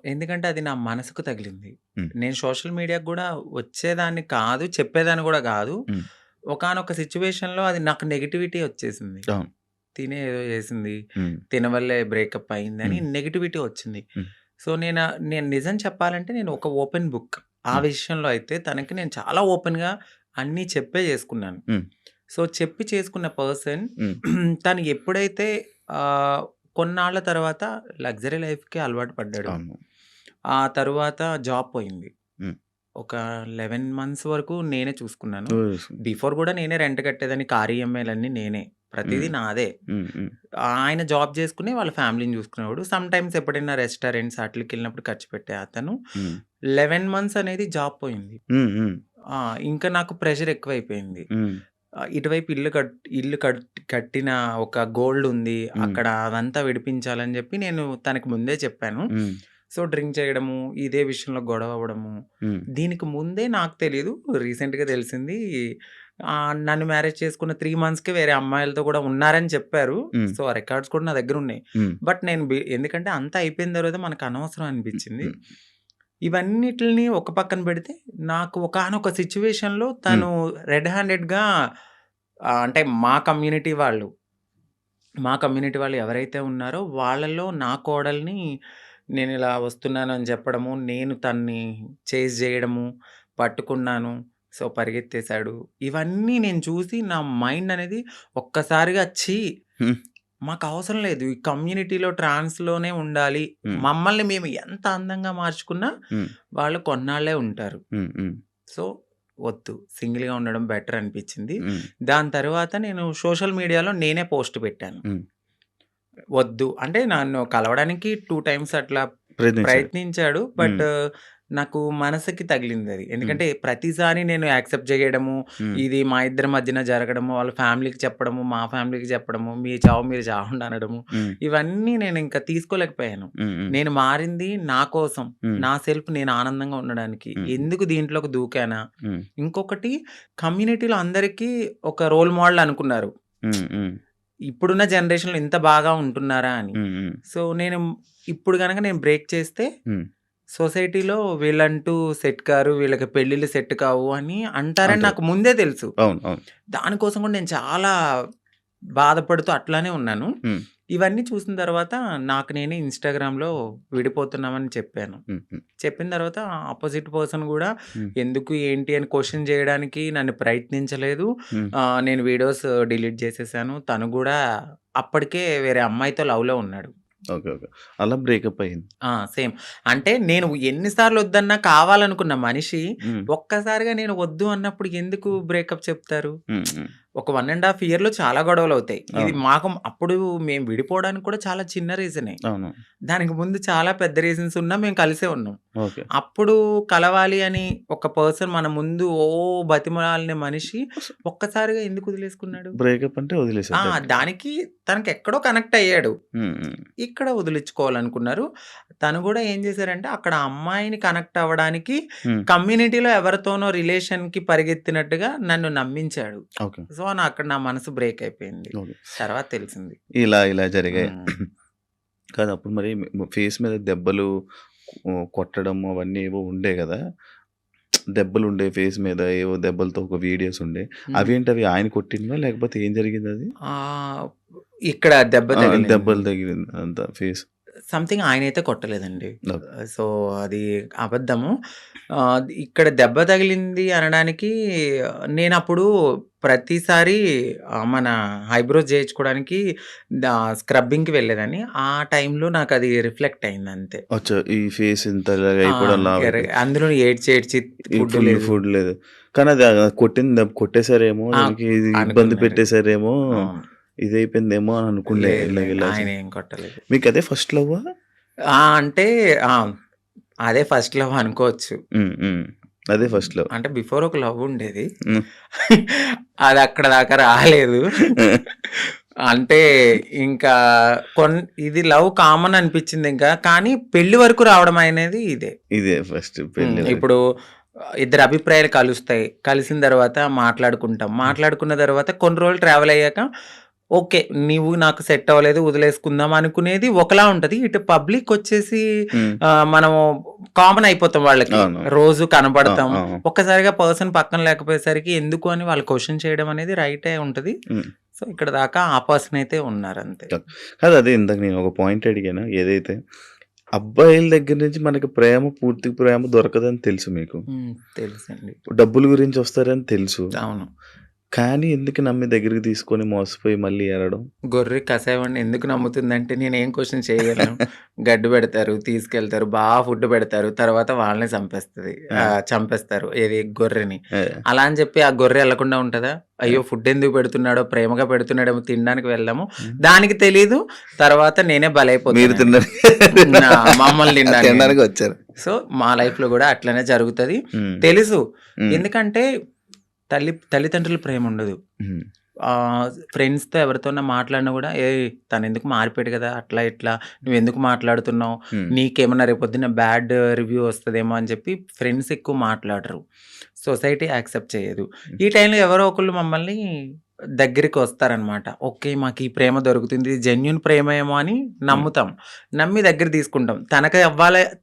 ఎందుకంటే అది నా మనసుకు తగిలింది. హ్మ్. నేను సోషల్ మీడియాకి గూడా వచ్చేదాన్ని కాదు, చెప్పేదాన్ని గూడా గాదు. హ్మ్. ఒకానొక సిట్యుయేషన్‌లో అది నాకు నెగటివిటీ వచ్చేసింది. అవును. తినే ఏదో చేసింది. హ్మ్. తిన వల్లే బ్రేకప్ అయిందని హ్మ్. నెగటివిటీ వచ్చింది. హ్మ్. సో, నేను నిజం చెప్పాలంటే నేను ఒక ఓపెన్ బుక్. ఆ హ్మ్. విషయంలో అయితే తనకి నేను చాలా ఓపెన్‌గా అన్నీ చెప్పే చేసుకున్నాను. హ్మ్. సో, చెప్పి చేసుకున్న పర్సన్ హ్మ్. తను ఎప్పుడైతే ఆహ్, కొన్నాళ్ళ తర్వాత లగ్జరీ లైఫ్‌కి అలవాటు పడ్డాడు. అవును. ఆ తరువాత జాబ్ పోయింది. హ్మ్. ఒక 11 మంత్స్ వరకు నేనే చూసుకున్నాను. ఓస్. బిఫోర్ గూడా నేనే రెంట్ కట్టేదాన్ని. కార్ ఈఎంఐలన్నీ నేనే. ప్రతీదీ హ్మ్. నాదే. హ్మ్. హ్మ్. ఆయన జాబ్ చేసుకొని వాళ్ళ ఫ్యామిలీని చూసుకునేవాడు. సమ్‌టైమ్స్ ఎప్పుడైనా రెస్టారెంట్స్ ఆటిలకెళ్ళినప్పుడు ఖర్చు పెట్టే అతను. హ్మ్. 11 మంత్స్ అనేది జాబ్ పోయింది. హ్మ్. హ్మ్. ఆ! ఇంకా నాకు ప్రెషర్ ఎక్కువైపోయింది. హ్మ్. ఇటువైపు ఇల్లు కట్టిన ఒక గోల్డ్ ఉంది. హ్మ్. అక్కడ అదంతా విడిపించాలని చెప్పి నేను తనకి ముందే చెప్పాను. హ్మ్. సో, డ్రింక్ చేయడము, ఇదే విషయంలో గొడవ అవ్వడము. హ్మ్. దీనికి ముందే నాకు తెలీదు. రీసెంట్‌గా తెలిసింది. నన్ను మ్యారేజ్ చేసుకున్న 3 మంత్స్‌కే వేరే అమ్మాయిలతో కూడా ఉన్నారని చెప్పారు. హ్మ్. సో, ఆ రికార్డ్స్ కూడా నా దగ్గరున్నాయి. హ్మ్. బట్ నేను ఎందుకంటే అంతా అయిపోయిన తర్వాత మనకు అనవసరం అనిపించింది. హ్మ్. ఇవన్నిటిని ఒక పక్కన పెడితే నాకు ఒకానొక సిట్యుయేషన్‌లో హ్మ్. తను రెడ్ హ్యాండెడ్‌గా అంటే మా కమ్యూనిటీ వాళ్ళు ఎవరైతే ఉన్నారో వాళ్ళలో నా కోడల్ని నేనిలా వస్తున్నానని చెప్పడము, నేను తన్ని చేజ్ జేయడము, పట్టుకున్నాను. సో, పరిగెత్తేసాడు. ఇవన్నీ నేను చూసి నా మైండ్ అనేది ఒక్కసారిగా హ్మ్. మాకవసరం లేదు. ఈ కమ్యూనిటీలో ట్రాన్స్‌లోనే ఉండాలి. హ్మ్. మమ్మల్ని మేము ఎంత అందంగా మార్చుకున్నా హ్మ్. వాళ్ళు కొన్నాళ్ళే ఉంటారు. హ్మ్. హ్మ్. సో, వద్దు. సింగిల్‌గా ఉండడం బెటర్ అనిపిచ్చింది. హ్మ్. దాని తరువాత నేను సోషల్ మీడియాలో నేనే పోస్ట్ పెట్టాను. హ్మ్. వద్దు. అంటే నన్ను కలవడానికి 2 టైమ్స్ అట్లా ప్రయత్నించారు. ప్రయత్నించాడు. హ్మ్. బట్ నాకు మనసుకి తగిలిందది. హ్మ్. ఎందుకంటే ప్రతిసారి నేను యాక్సెప్ట్ చేయడము, హ్మ్. ఇది మా ఇద్దరి మధ్యన జరగడము, వాళ్ళ ఫ్యామిలీకి చెప్పడము, మా ఫ్యామిలీకి చెప్పడము, మీ చావు మీరు చావండి అనడము, హ్మ్. ఇవన్నీ నేనింక తీసుకోలేకపోయాను. హ్మ్. హ్మ్. నేను మారింది నా కోసం, హ్మ్. నా సెల్ఫ్ నేను ఆనందంగా ఉండడానికి. హ్మ్. ఎందుకు దీంట్లోకి దూకానా? హ్మ్. ఇంకొకటి కమ్యూనిటీలో అందరికీ ఒక రోల్ మోడల్ అనుకున్నారు. హ్మ్. హ్మ్. ఇప్పుడున్న జనరేషన్‌లో ఇంత బాగా ఉంటున్నారా అని. హ్మ్. హ్మ్. సో, ఇప్పుడు గనక నేను బ్రేక్ చేస్తే హ్మ్. సొసైటీలో వీళ్ళంటూ సెట్ కారు, వీళ్ళకి పెళ్ళిళ్ళు సెట్ కావు అని అంటారని అంటారు. నాకు ముందే తెలుసు. అవును. అవును. దానికోసం కూడా నేను చాలా బాధపడుతూ అట్లానే ఉన్నాను. హ్మ్. ఇవన్నీ చూసిన తర్వాత నాకు నేనే ఇన్‌స్టాగ్రామ్‌లో విడిపోతున్నామని చెప్పాను. హ్మ్. హ్మ్. చెప్పిన తర్వాత అపోజిట్ పర్సన్ గూడా హ్మ్. ఎందుకు, ఏంటి అని క్వెషన్ చేయడానికి నన్ను ప్రయత్నించలేదు. హ్మ్. నేను వీడియోస్ డిలీట్ చేసేసాను. తను గూడా అప్పటికే వేరే అమ్మాయితో లవ్‌లో ఉన్నాడు. ఓకే. ఓకే. అలా బ్రేకప్ అయింది. సేమ్. అంటే నేను ఎన్ని సార్లు వద్దన్నా కావాలనుకున్న మనిషి హ్మ్. ఒక్కసారిగా నేను వద్దు అన్నప్పుడు ఎందుకు బ్రేకప్ చెప్తారు? హ్మ్. హ్మ్. ఒక 1 ½ ఇయర్‌లో చాలా గొడవలవుతాయి. ఇది అవును. మాకు అప్పుడు మేము విడిపోవడానికి కూడా చాలా చిన్న రీజనే. అవును. దానికి ముందు చాలా పెద్ద రీజన్స్ ఉన్నా మేము కలిసే ఉన్నాం. ఓకే. అప్పుడు కలవాలి అని ఒక పర్సన్ మన ముందు బతిమలాడిన మనిషి స్ ఒక్కసారిగా ఎందుకు వదిలేసుకున్నాడు? బ్రేకప్ అంటే వదిలేసారు డైరెక్ట్‌గా. దానికి తనకెక్కడో కనెక్ట్ అయ్యాడు. హ్మ్. హ్మ్. ఇక్కడ వదిలించుకోవాలనుకున్నారు. తను గూడా ఏం జేశారంటే, అక్కడ అమ్మాయిని కనెక్ట్ అవ్వడానికి హ్మ్. కమ్యూనిటీలో ఎవరితోనో రిలేషన్‌కి పరిగెత్తినట్టుగా నన్ను నమ్మించాడు. ఓకే. సో, అక్కడ నా మనసు బ్రేక్ అయిపోయింది. ఓకే. తర్వాత తెలిసింది. ఇలా జరిగాయి. హ్మ్. కాదు అప్పుడు మరి ఫేస్ మీద దెబ్బలు కొట్టడం అవన్నీ ఏవో ఉండే గదా! దెబ్బలుండే ఫేస్ మీద ఏవో దెబ్బలతో ఒక వీడియోస్ ఉండే. హ్మ్. అవేంటవి ఆయన కొట్టినవా? లేకపోతే ఏం జరిగిందది? ఆహ్, ఇక్కడ దెబ్బ ఆ! తగిలింది. దెబ్బలు తగిలింది అంతా ఫేస్. సంథింగ్ ఆయనైతే కొట్టలేదండి. ఓకే. సో, అది అబద్ధము. ఇక్కడ దెబ్బ తగిలింది అనడానికి నేనప్పుడు ప్రతిసారి మన ఐబ్రోస్ చేయించుకోవడానికి స్క్రబ్బింగ్‌కి వెళ్ళేదాన్ని. ఆ టైంలో నాకది రిఫ్లెక్ట్ అయింది అంతే. అచ్చా! ఈ ఫేస్ ఇంత ఇలాగ అయిపోవడం అందులో ఏడ్చి ఏడ్చి ఫుడ్ ఫుల్ లేదు. ఫుడ్ లేదు. కానీ అది కొట్టేసారేమో, దానికి ఇది ఇబ్బంది అనుకున్నారు. పెట్టేసారేమో, అవును. ఇదైపోయిందేమో అని అనుకునే లేదు లేదు. ఇలాగ ఆయన ఏం కొట్టలేదు. మీకు అదే ఫస్ట్ లవ్వా? అంటే అదే ఫస్ట్ లవ్ అనుకోవచ్చు. అదే ఫస్ట్ లవ్. అంటే బిఫోర్ ఒక లవ్ ఉండేది. హ్మ్. అది అక్కడ దాకా రాలేదు. అంటే ఇంకా ఇది లవ్ కామన్ అనిపించింది ఇంకా. కానీ పెళ్లి వరకు రావడం అనేది ఇదే ఫస్ట్ పెళ్లి వరకు. ఇప్పుడు ఇద్దరు అభిప్రాయాలు కలుస్తాయి. కలిసిన తర్వాత మాట్లాడుకుంటాం. మాట్లాడుకున్న తర్వాత కొన్ని రోజులు ట్రావెల్ అయ్యాక ఓకే. నీవు నాకు సెట్ అవ్వలేదు వదిలేసుకుందాం అనుకునేది ఒకలా ఉంటది. ఇటు పబ్లిక్ వచ్చేసి హ్మ్. మనము కామన్ అయిపోతాం వాళ్ళకి. అవును. రోజు కనపడతాం. అవును. ఒక్కసారిగా పర్సన్ పక్కన లేకపోయేసరికి ఎందుకు అని వాళ్ళు క్వెషన్ చేయడం అనేది రైటే ఉంటది. హ్మ్. సో ఇక్కడ దాకా ఆ పర్సన్ అయితే ఉన్నారంతే. కాదు, అదే ఇందాక నేను ఒక పాయింట్ అడిగాను. ఏదైతే అబ్బాయిల దగ్గర నుంచి మనకి పూర్తి ప్రేమ దొరకదని తెలుసు మీకు. తెలుసండి. డబ్బుల గురించి వస్తారని తెలుసు. అవును. కానీ ఎందుకు నమ్మి దగ్గరికి తీసుకొని మోసపోయి మళ్ళీ ఏడడం? గొర్రె కషాయవాడిని ఎందుకు నమ్ముతుందంటే నేనేం క్వెషన్ చేయగలను. గడ్డి పెడతారు, తీసుకెళ్తారు, బాగా ఫుడ్ పెడతారు. తర్వాత వాళ్ళని చంపేస్తారు ఏది గొర్రెని. అలా అని చెప్పి ఆ గొర్రె వెళ్ళకుండా ఉంటదా? అయ్యో ఫుడ్ ఎందుకు పెడుతున్నాడో, ప్రేమగా పెడుతున్నాడేమో, తినడానికి వెళ్దాము. దానికి తెలీదు. తర్వాత నేనే మీరు బలైపోతాను. తిన్నారు, మమ్మల్ని తినడానికి వచ్చారు. సో మా లైఫ్ లో కూడా అట్లనే జరుగుతది. హ్మ్. తెలుసు. హ్మ్. ఎందుకంటే తల్లిదండ్రుల ప్రేమ ఉండదు. హ్మ్. ఫ్రెండ్స్‌తో ఎవరితోన్నా మాట్లాడినా కూడా తనెందుకు మారిపోయాడు కదా! అట్లా ఇట్లా నువ్వెందుకు మాట్లాడుతున్నావు? హ్మ్. నీకేమన్నా రేపొద్దున్న బ్యాడ్ రివ్యూ వస్తదేమో అని చెప్పి ఫ్రెండ్స్ ఎక్కువ మాట్లాడరు. సొసైటీ యాక్సెప్ట్ చేయదు. ఈ టైంలో ఎవరో ఒకళ్ళు మమ్మల్ని దగ్గరికి వస్తారనమాట. ఓకే. మాకు ఈ ప్రేమ దొరుకుతుంది. జెన్యూన్ ప్రేమ ఏమో అని నమ్ముతాం. నమ్మి దగ్గర తీసుకుంటాం.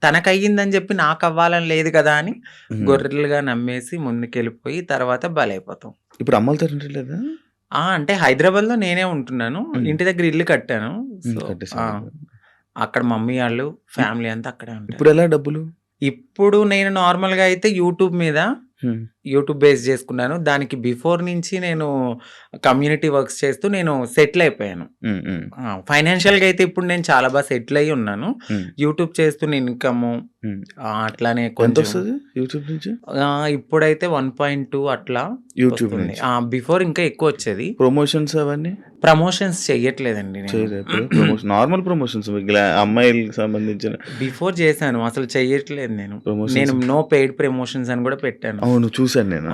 తనకయ్యిందని చెప్పి నాకవ్వాలని లేదు కదా అని గొర్రెలుగా నమ్మేసి ముందుకెళ్ళిపోయి తర్వాత బలైపోతాం. ఇప్పుడు అమ్మలతో లేదా? అంటే హైదరాబాద్‌లో నేనే ఉంటున్నాను. ఇంటి దగ్గర ఇల్లు కట్టాను. సో కట్టేసారు. అక్కడ మమ్మీ ఆళ్ళు, ఫ్యామిలీ అంతా అక్కడే ఉంటారు. ఇప్పుడు ఎలా డబ్బులు? ఇప్పుడు నేను నార్మల్‌గా అయితే హ్మ్. యూట్యూబ్ బేస్ చేసుకున్నాను. దానికి బిఫోర్ నుంచి నేను కమ్యూనిటీ వర్క్స్ చేస్తూ నేను సెటిల్ అయిపోయాను. హ్మ్. హ్మ్. ఫైనాన్షియల్‌గా అయితే ఇప్పుడు నేను చాలా బాగా సెటిల్ అయ్యి ఉన్నాను. హ్మ్. యూట్యూబ్ చేస్తున్న ఇన్‌కము హ్మ్. అట్లానే కొంచెం ఎంతొస్తది యూట్యూబ్ నుంచి? ఇప్పుడైతే 1.2 అట్లా యూట్యూబ్ వస్తుంది. నుంచి. బిఫోర్ ఇంకా ఎక్కువొచ్చేది. ప్రమోషన్స్ అవన్నీ ప్రమోషన్స్ చెయ్యట్లేదండి నేను. చేయలేదు. నార్మల్ ప్రమోషన్స్ అమ్మాయిలకి సంబంధించిన బిఫోర్ చేశాను. అసలు చెయ్యట్లేదు నేను. ప్రమోషన్స్. నో పెయిడ్ ప్రమోషన్స్ అని కూడా పెట్టాను. అవును, చూసాను నేను.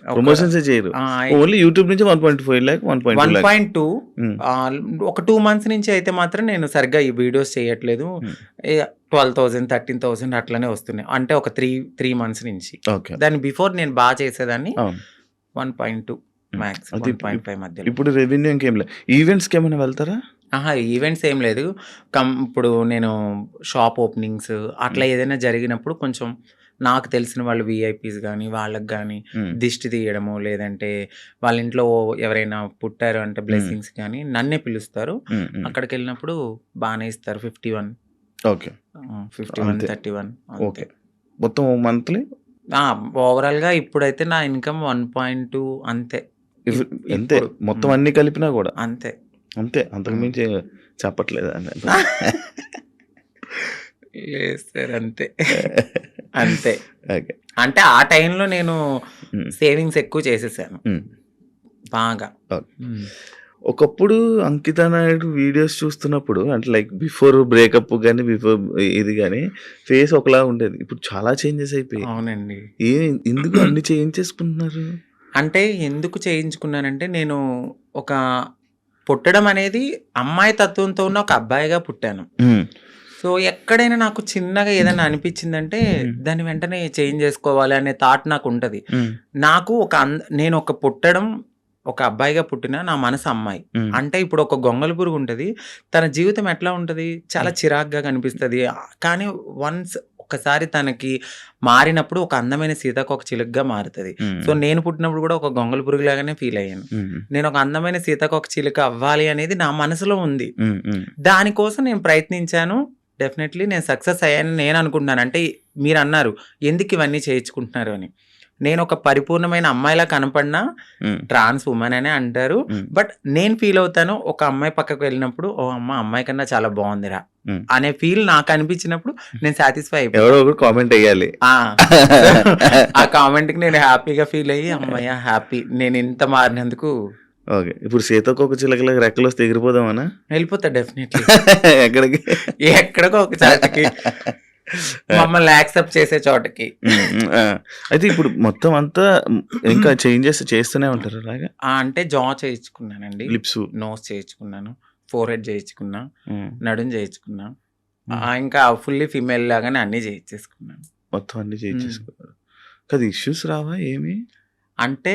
ఒక ప్రమోషన్స్ చేయరు. ఓన్లీ యూట్యూబ్ నుంచి 1.5 lakh, 1.2 lakh. 1.2 హ్మ్. ఒక 2 మంత్స్ నుంచి అయితే మాత్రం నేను సరిగ్గా ఈ వీడియోస్ చేయట్లేదు. హ్మ్. 12,000, 13,000 అట్లనే వస్తున్నాయి. అంటే ఒక 3 మంత్స్ నుంచి. ఓకే. దాని బిఫోర్ నేను బాగా చేసేదాన్ని. అవును. 1.2 మ్యాక్స్, అది 1.5 మధ్యలో. ఇప్పుడు రెవెన్యూ ఇంకేం లేదు. ఈవెంట్స్‌కి ఏమైనా వెళ్తారా? ఈవెంట్స్ ఏం లేదు. ఇప్పుడు నేను షాప్ ఓపెనింగ్స్ అట్లా ఏదైనా జరిగినప్పుడు కొంచెం నాకు తెలిసిన వాళ్ళు వీఐపీస్ గానీ, వాళ్ళకి గానీ హ్మ్. దిష్టి తీయడము, లేదంటే వాళ్ళ ఇంట్లో ఎవరైనా పుట్టారు అంటే బ్లెస్సింగ్స్ గానీ నన్నే పిలుస్తారు. హ్మ్. హ్మ్. అక్కడికెళ్ళినప్పుడు బానే ఇస్తారు. 51, ఓకే. 51, అంతే. 31 ఓకే. అంతే. మొత్తం మంత్లీ ఓవరాల్‌గా ఇప్పుడైతే నా ఇన్‌కమ్ 1.2 అంతే. అంతే. ఇప్పుడు మొత్తం అన్నీ కలిపినా గూడా. అంతే. అంతే. అంతకు మించి చెప్పట్లేదా? లేదు సార్ అంతే. అంతే. ఓకే. అంటే ఆ టైంలో నేను హ్మ్. సేవింగ్స్ ఎక్కువ చేసేసాను. హ్మ్. బాగా. ఓకే. ఒకప్పుడు అంకిత నాయుడు వీడియోస్ చూస్తున్నప్పుడు అంటే లైక్ బిఫోర్ బ్రేకప్ గాని, బిఫోర్ ఇది గాని ఫేస్ ఒకలా ఉండేది. ఇప్పుడు చాలా చేంజెస్ అయిపోయాయి. అవునండి. ఎందుకు అన్ని చేయించేసుకుంటున్నారు? అంటే ఎందుకు చేయించుకున్నానంటే నేను ఒక పుట్టడం అనేది అమ్మాయి తత్వంతో ఉన్న ఒక అబ్బాయిగా పుట్టాను. హ్మ్. సో ఎక్కడైనా నాకు చిన్నగా ఏదైనా అనిపించిందంటే దాన్ని వెంటనే చేంజ్ చేసుకోవాలి అనే థాట్ నాకు ఉంటది. హ్మ్. నాకు నేను ఒక పుట్టడం ఒక అబ్బాయిగా పుట్టిన నా మనసు అమ్మాయి. హ్మ్. అంటే ఇప్పుడు ఒక గొంగళి పురుగు ఉంటది. తన జీవితం ఎట్లా ఉంటది? చాలా చిరాకుగా కనిపిస్తది. కానీ ఒక్కసారి తనకి మారినప్పుడు ఒక అందమైన సీతాకోక చిలుకగా మారుతది. సో నేను పుట్టినప్పుడు కూడా ఒక గొంగళి పురుగు లాగానే ఫీల్ అయ్యాను. నేను ఒక అందమైన సీతాకోక చిలుక అవ్వాలి అనేది నా మనసులో ఉంది. దానికోసం నేను ప్రయత్నించాను. డెఫినెట్లీ నేను సక్సెస్ అయ్యానని నేను అనుకుంటున్నాను. అంటే మీరన్నారు ఎందుకు ఇవన్నీ చేయించుకుంటున్నారు అని. నేను ఒక పరిపూర్ణమైన అమ్మాయిలా కనపడినా ఉమ్, ట్రాన్స్ ఉమెన్ అనే అంటారు. ఉమ్, బట్ నేను ఫీల్ అవుతాను ఒక అమ్మాయి పక్కకు వెళ్ళినప్పుడు ఓ అమ్మాయి కన్నా చాలా బాగుందిరా ఉమ్. అనే ఫీల్ నాకు అనిపించినప్పుడు నేను సాటిస్ఫై అయిపోయాను. ఎవరో ఒకరు కామెంట్ వేయాలి. ఆ కామెంట్ కి నేను హ్యాపీగా ఫీల్ అయ్యి అమ్మయ్య హ్యాపీ నేను ఇంత మారినందుకు ఓకే, ఇప్పుడు సీతాకోక చిలకలకు రెక్కలు వస్తే ఎగిరిపోదామనా? వెళ్ళిపోతా డెఫినెట్లీ ఎక్కడికి? ఎక్కడికో ఒక చోటకి మమ్మల్ని యాక్సెప్ట్ చేసే చోటకి. అయితే ఇప్పుడు మొత్తం అంతా ఇంకా చేంజెస్ చేస్తూనే ఉంటారు అలాగా? అంటే జా చేయించుకున్నానండి, లిప్స్. నోస్ చేయించుకున్నాను, ఫోర్ హెడ్ చేయించుకున్నా, నడుం చేయించుకున్నా, ఇంకా ఫుల్లీ ఫిమేల్ లాగానే అన్ని చేయించేసుకున్నాను. మొత్తం అన్ని చేయించేసుకున్నారు కదా? ఇష్యూస్ రావా ఏమి? అంటే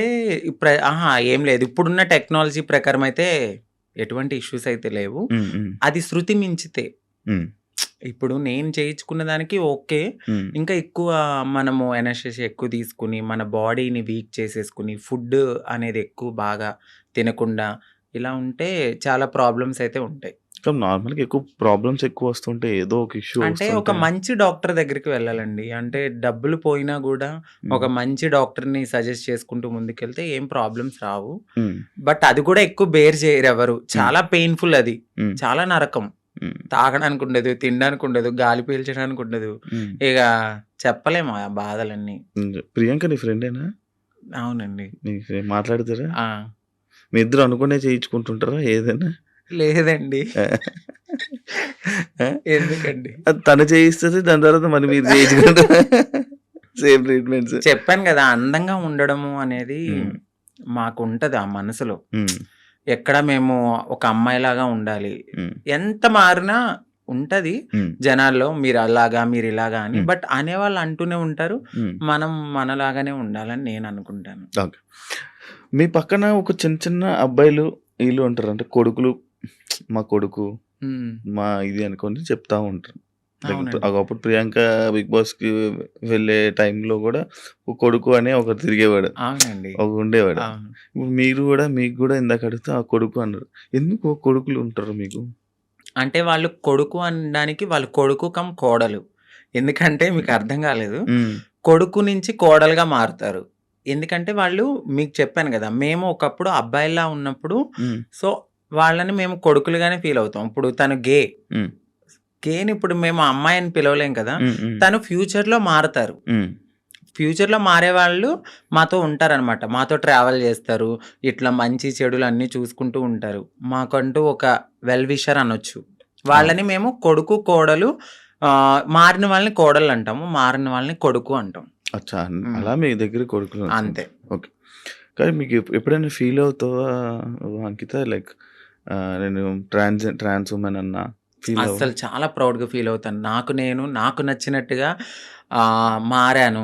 ఏం లేదు, ఇప్పుడున్న టెక్నాలజీ ప్రకారం అయితే ఎటువంటి ఇష్యూస్ అయితే లేవు. అది శృతి మించితే ఇప్పుడు నేను చేయించుకున్న దానికి ఓకే, ఇంకా ఎక్కువ మనము ఎనర్జీ ఎక్కువ తీసుకుని మన బాడీని వీక్ చేసేసుకుని ఫుడ్ అనేది ఎక్కువ బాగా తినకుండా ఇలా ఉంటే చాలా ప్రాబ్లమ్స్ అయితే ఉంటాయి. నార్మల్గా ఎక్కువ ప్రాబ్లమ్స్ ఎక్కువ వస్తుంటే ఏదో ఒక ఇష్యూ అంటే ఒక మంచి డాక్టర్ దగ్గరికి వెళ్ళాలండి. అంటే డబ్బులు పోయినా కూడా ఒక మంచి డాక్టర్ని సజెస్ట్ చేసుకుంటూ ముందుకెళ్తే ఏం ప్రాబ్లమ్స్ రావు. బట్ అది కూడా ఎక్కువ బేర్ చేయరు ఎవరు. చాలా పెయిన్ఫుల్, అది చాలా నరకం. తాగడానికి ఉండదు, తినడానికి ఉండదు, గాలి పీల్చడానికి ఉండదు. ఇక చెప్పలేము ఆ బాధలన్నీ. ప్రియాంక నీ ఫ్రెండేనా? అవునండి. మాట్లాడతారా? మీ ఇద్దరు అనుకునే చేయించుకుంటుంటారా ఏదైనా? లేదండి. ఎందుకండి? తను చేయిస్తుంది, దాని తర్వాత మరి మీరు చేయించుకుంటారా? Same treatments. చెప్పాను కదా, అందంగా ఉండడము అనేది మాకు ఉంటది ఆ మనసులో. ఎక్కడ మేము ఒక అమ్మాయిలాగా ఉండాలి, ఎంత మారినా ఉంటది జనాల్లో మీరు అలాగా మీరు ఇలాగా అని. బట్ అనేవాళ్ళు అంటూనే ఉంటారు, మనం మనలాగానే ఉండాలని నేను అనుకుంటాను. ఓకే, మీ పక్కన ఒక చిన్న చిన్న అబ్బాయిలు వీళ్ళు ఉంటారు, అంటే కొడుకులు, మా కొడుకు మా ఇది అనుకొని చెప్తా ఉంటారు. ఒకప్పుడు ప్రియాంక బిగ్ బాస్ కి వెళ్ళే టైంలో కూడా ఒక కొడుకు అనే ఒకరు తిరిగేవాడు, ఒక ఉండేవాడు. ఇప్పుడు మీరు కూడా, మీకు కూడా ఇందాక అడిగితే ఆ కొడుకు అన్నారు. ఎందుకు కొడుకులు ఉంటారు మీకు? అంటే వాళ్ళు కొడుకు అనడానికి వాళ్ళు కొడుకు కమ్ కోడలు. ఎందుకంటే మీకు అర్థం కాలేదు, కొడుకు నుంచి కోడలుగా మారుతారు. ఎందుకంటే వాళ్ళు, మీకు చెప్పాను కదా, మేము ఒకప్పుడు అబ్బాయిలా ఉన్నప్పుడు సో వాళ్ళని మేము కొడుకులుగానే ఫీల్ అవుతాం. ఇప్పుడు తను గేని ఇప్పుడు మేము అమ్మాయి అని పిలవలేం కదా, తను ఫ్యూచర్ లో మారుతారు. ఫ్యూచర్ లో మారే వాళ్ళు మాతో ఉంటారనమాట, మాతో ట్రావెల్ చేస్తారు, ఇట్లా మంచి చెడులు అన్ని చూసుకుంటూ ఉంటారు. మాకంటూ ఒక వెల్ విషర్ అనొచ్చు. వాళ్ళని మేము కొడుకు కోడలు, మారిన వాళ్ళని కోడలు అంటాము, మారిన వాళ్ళని కొడుకు అంటాం. అచ్చా, అలా మీ దగ్గర కొడుకులు అంతే. ఓకే, కానీ మీకు ఎప్పుడైనా ఫీల్ అవుతావా అంకిత, లైక్ నేను ట్రాన్స్ ఉమెన్ అన్నా? అసలు చాలా ప్రౌడ్గా ఫీల్ అవుతాను. నాకు నచ్చినట్టుగా మారాను,